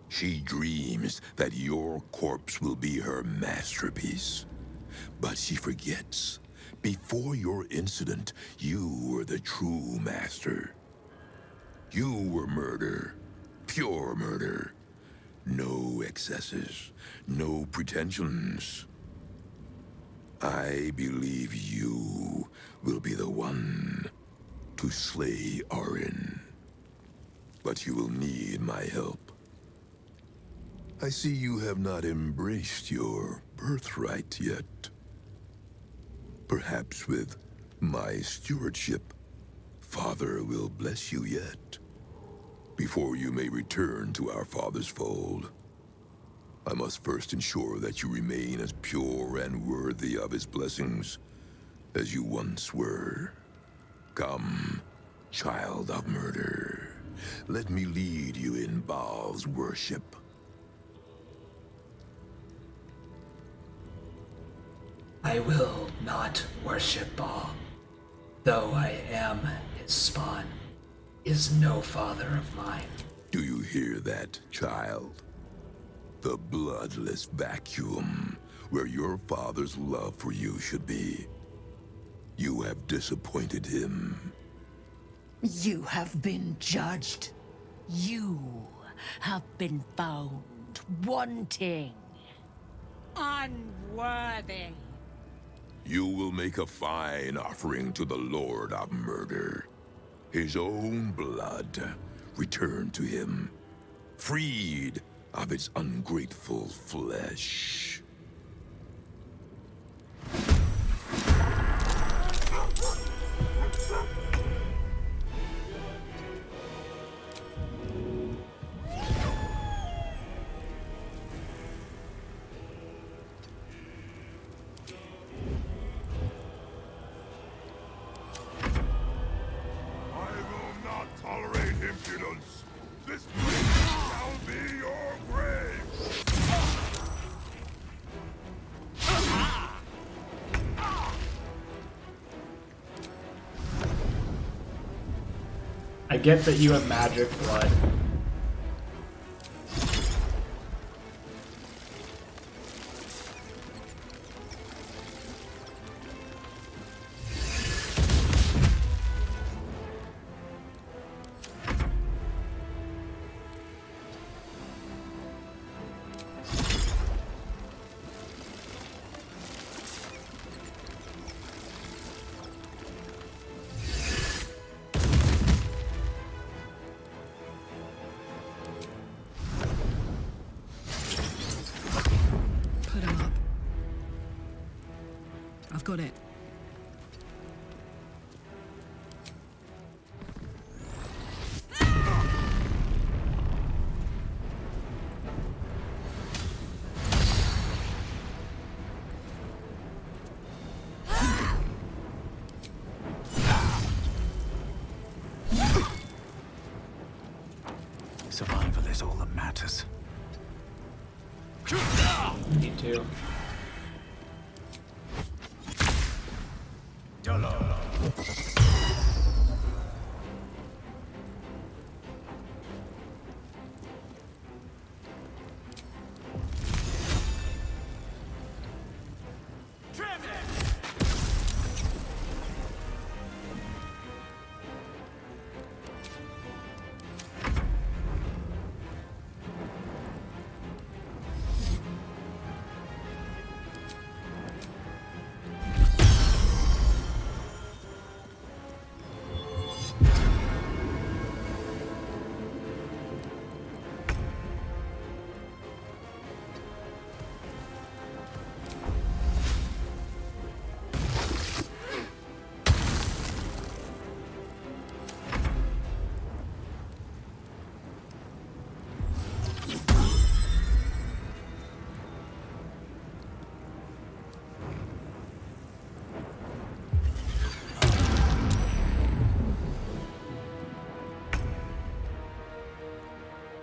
She dreams that your corpse will be her masterpiece. But she forgets, before your incident, you were the true master. You were murder, pure murder. No excesses, no pretensions. I believe you will be the one to slay Orin. But you will need my help. I see you have not embraced your birthright yet. Perhaps with my stewardship, Father will bless you yet. Before you may return to our father's fold, I must first ensure that you remain as pure and worthy of his blessings as you once were. Come, child of murder. Let me lead you in Baal's worship. I will not worship Baal. Though I am his spawn, is no father of mine. Do you hear that, child? The bloodless vacuum where your father's love for you should be. You have disappointed him. You have been judged. You have been found wanting. Unworthy. You will make a fine offering to the Lord of Murder. His own blood returned to him, freed of its ungrateful flesh. I get that you have magic blood. I've got it. Survival is all that matters. Me too.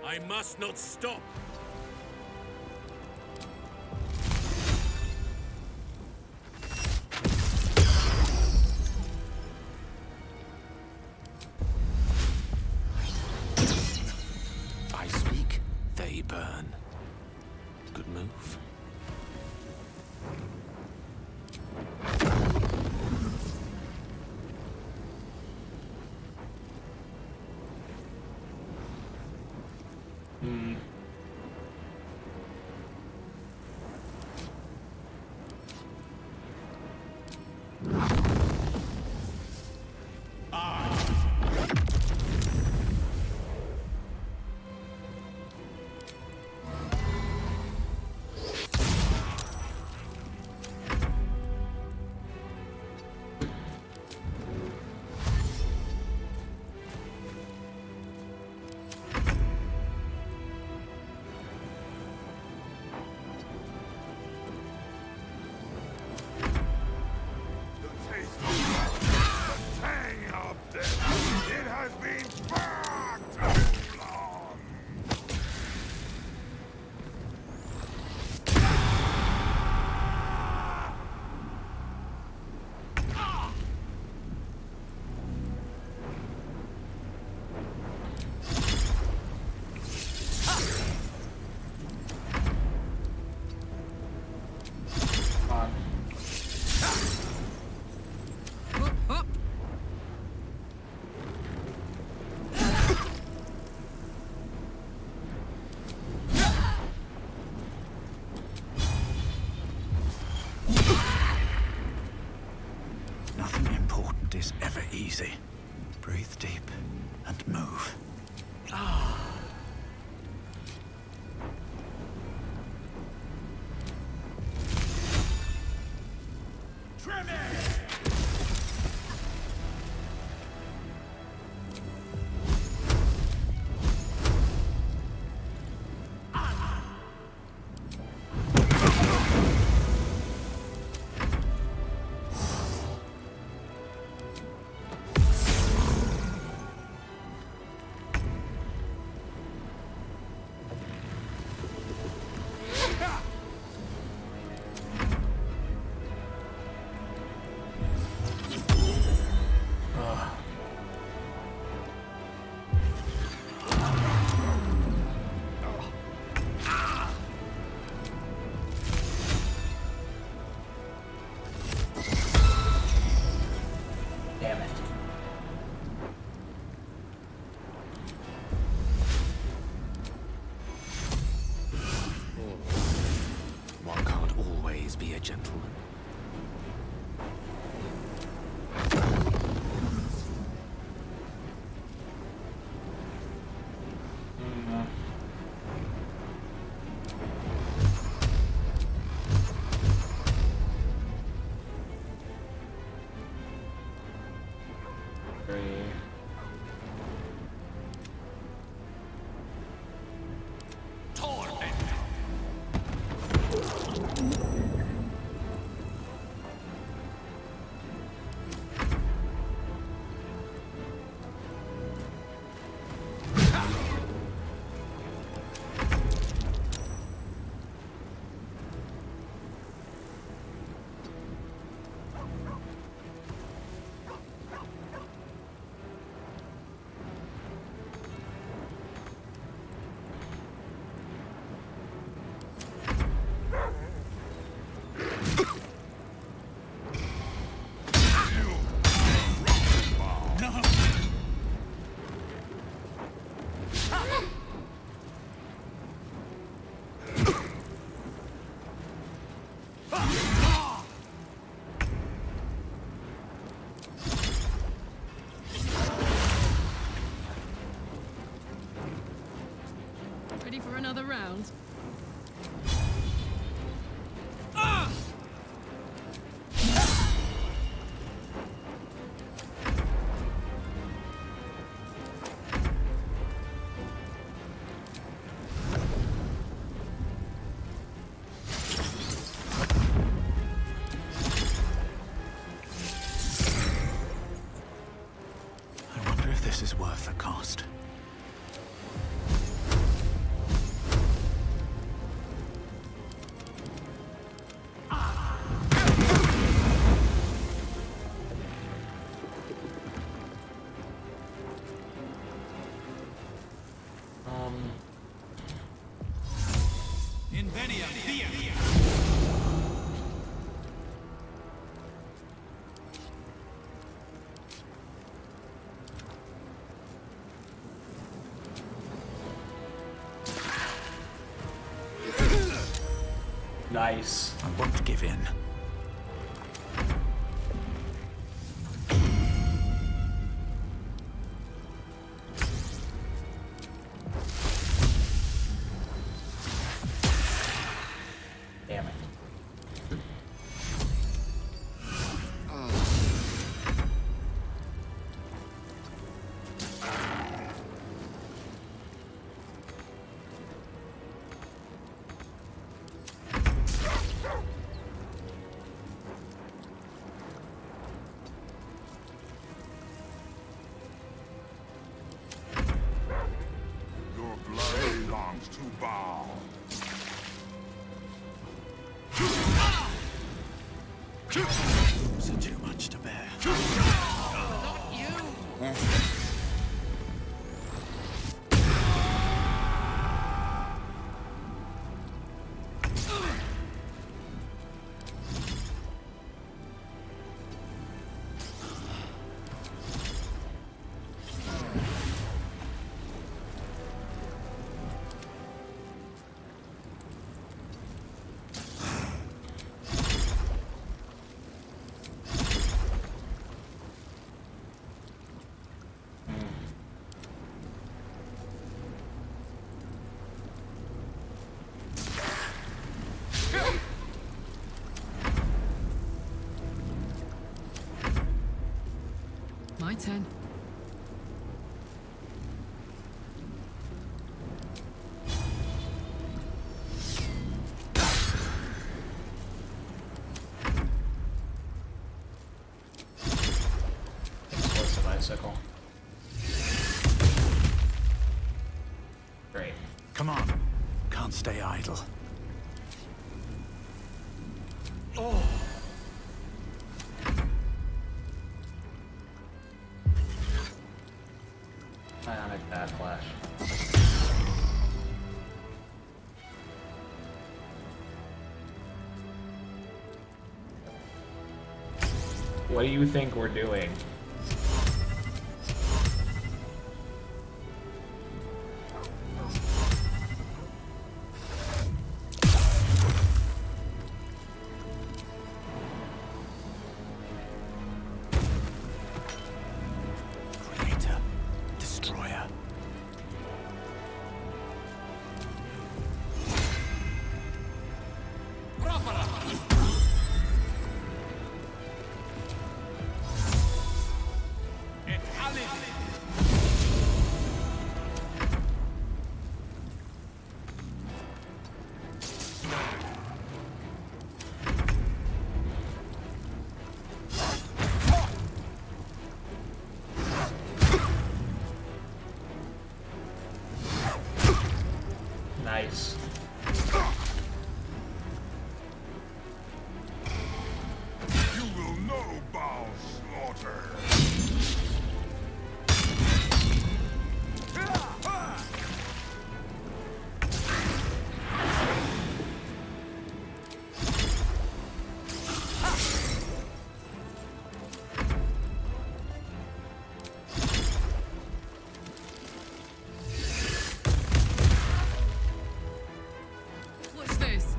I must not stop. I speak, they burn. Good move. gentleman. Ready for another round? I wonder if this is worth the cost. Invenia, via. Nice. I won't give in. Damn it. Your blood belongs to Baal. Wounds are too much to bear. Not you! My turn. Explosive icicle. Great. Come on. Can't stay idle. Oh. Ionic backlash. What do you think we're doing? Nice. You will know Baal slaughter. What's this?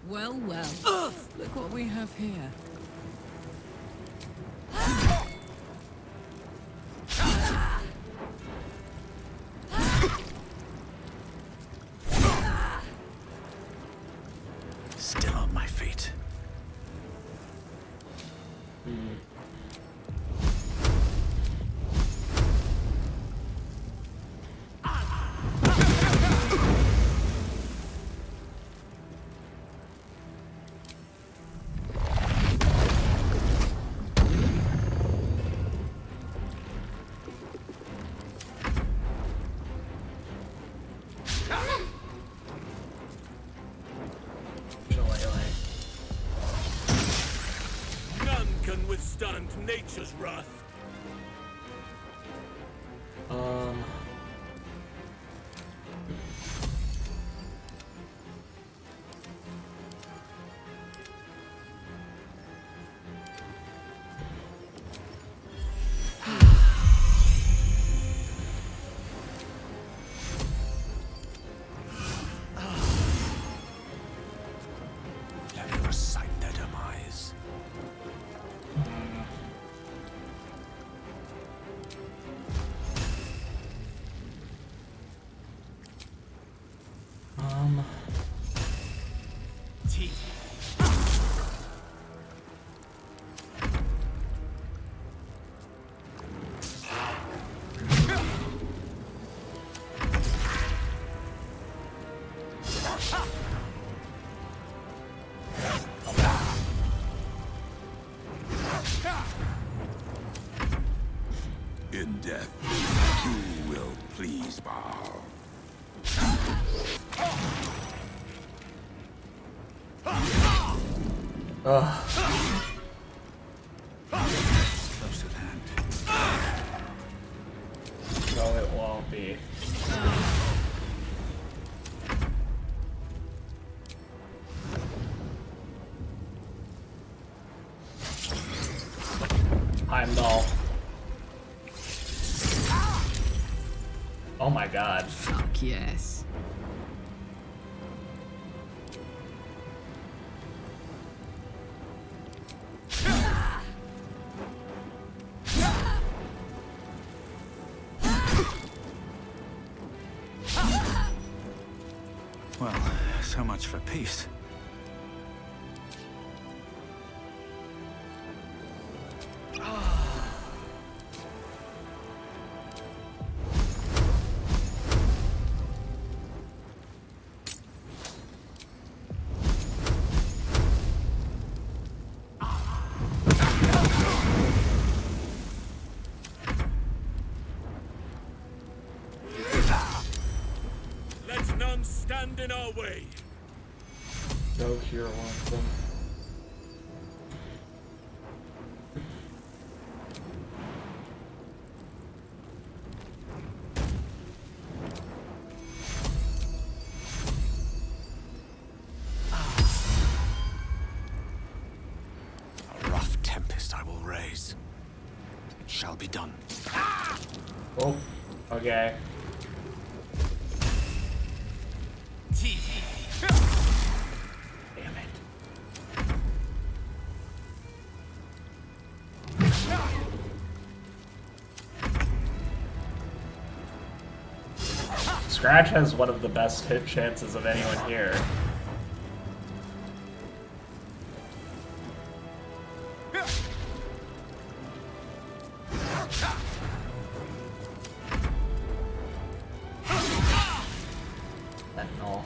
Well, well. Ugh, look what we have here. Still on my feet. None can withstand nature's wrath. Let me recite their demise. In death, you will please Baal. Close at hand. No, it won't be. Heimdall. Oh my god. Fuck yes. Well, so much for peace. Let none stand in our way. No cure wants them. A rough tempest I will raise. It shall be done. Oh, okay. Damn it. Scratch has one of the best hit chances of anyone here. Fentanyl.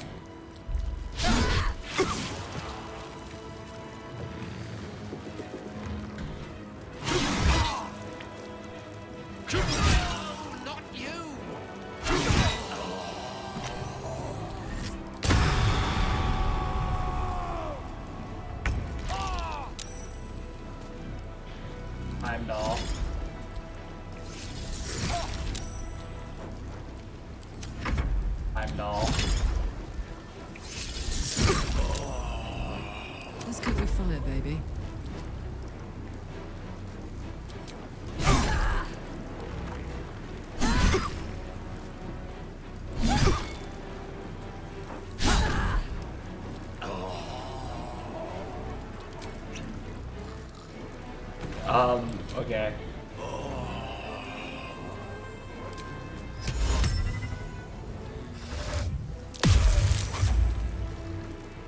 Okay.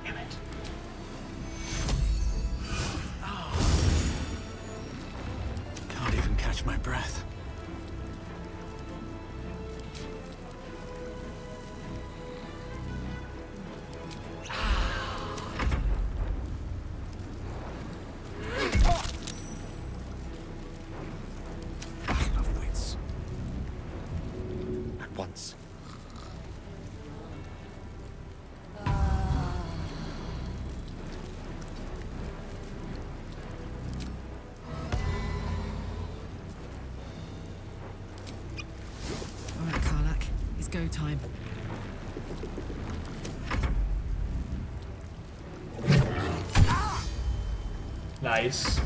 Damn it. Can't even catch my breath. Battle of wits. At once. All right, Bhaalock. It's go time. Nice.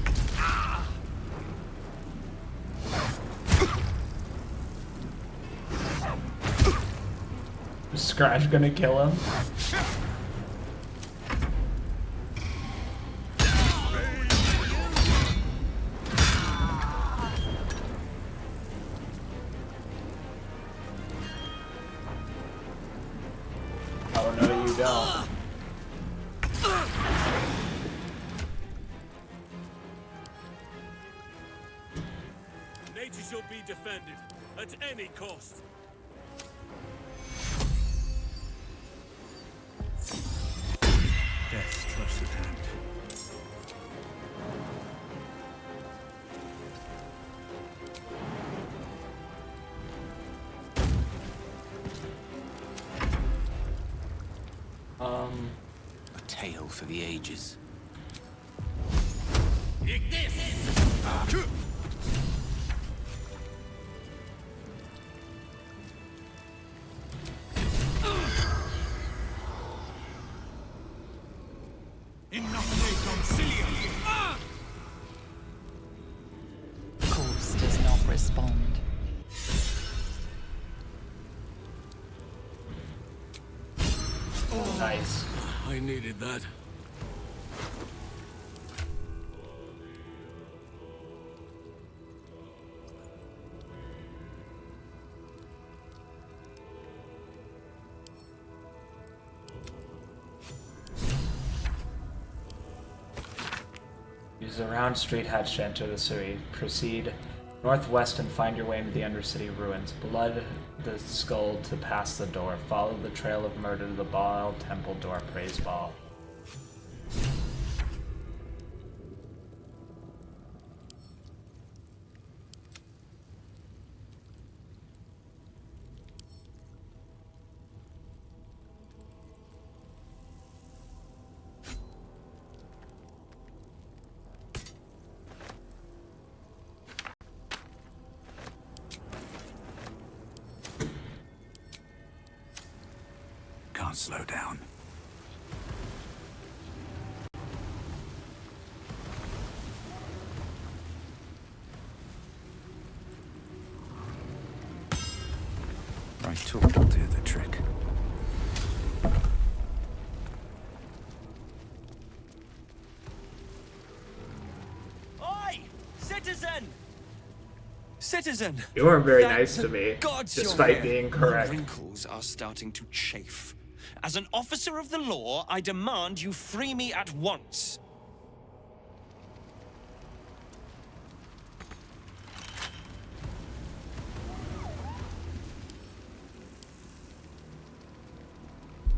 Is Scratch gonna kill him? Oh no, you don't. Nature shall be defended at any cost. Death's close at hand. A tale for the ages. Corpse does not respond. Nice. I needed that. Use the round street hatch to enter the city. Proceed northwest and find your way into the Undercity ruins. Blood the skull to pass the door. Follow the trail of murder to the Baal temple door. Praise Baal. Can't slow down. Right talk will do the trick. Oi! Citizen! Citizen! You weren't very Thank nice the to me, gods you're despite here. being correct. My wrinkles are starting to chafe. As an officer of the law, I demand you free me at once.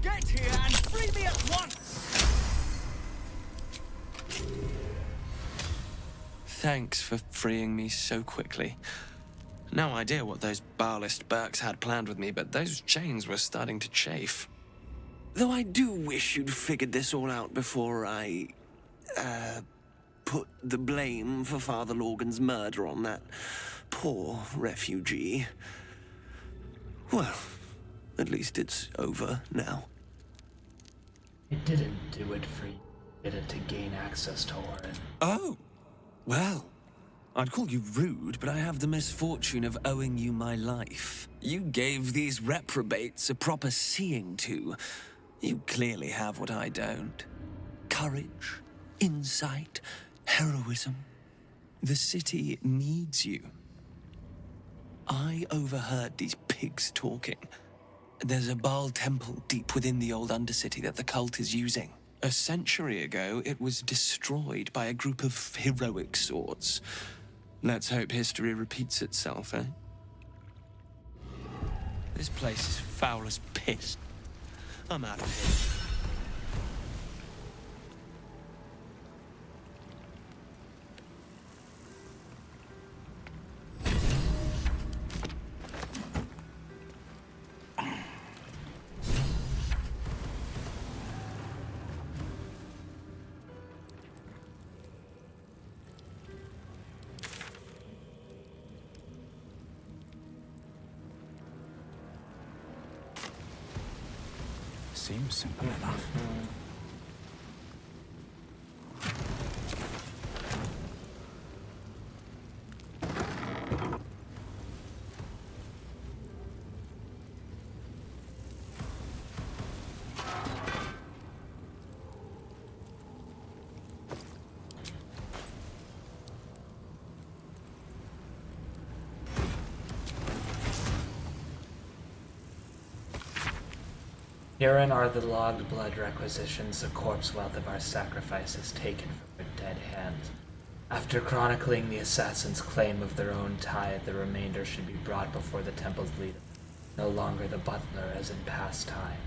Get here and free me at once! Thanks for freeing me so quickly. No idea what those Baalist Burks had planned with me, but those chains were starting to chafe. Though I do wish you'd figured this all out before I, put the blame for Father Lorgan's murder on that poor refugee. Well, at least it's over now. It didn't do it for you. It did it to gain access to Orin. Oh, well, I'd call you rude, but I have the misfortune of owing you my life. You gave these reprobates a proper seeing to. You clearly have what I don't. Courage, insight, heroism. The city needs you. I overheard these pigs talking. There's a Baal temple deep within the old Undercity that the cult is using. A century ago, it was destroyed by a group of heroic sorts. Let's hope history repeats itself, eh? This place is foul as piss. I'm out of here. Seems simple enough. Herein are the logged blood requisitions, the corpse wealth of our sacrifices taken from their dead hands. After chronicling the assassins' claim of their own tithe, the remainder should be brought before the temple's leader, no longer the butler as in past times.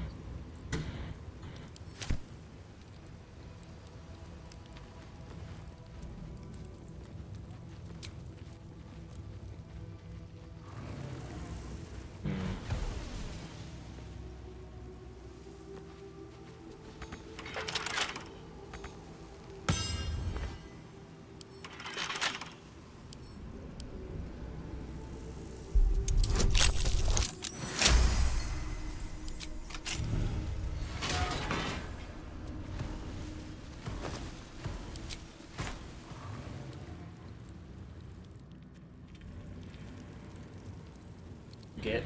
Get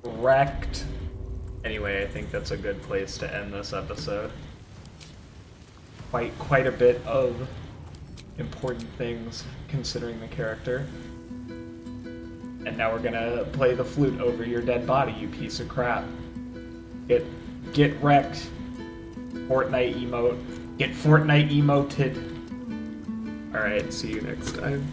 wrecked. Anyway, I think that's a good place to end this episode. Quite a bit of important things considering the character. And now we're gonna play the flute over your dead body, you piece of crap. Get wrecked. Fortnite emote. Get Fortnite emoted. Alright, see you next time.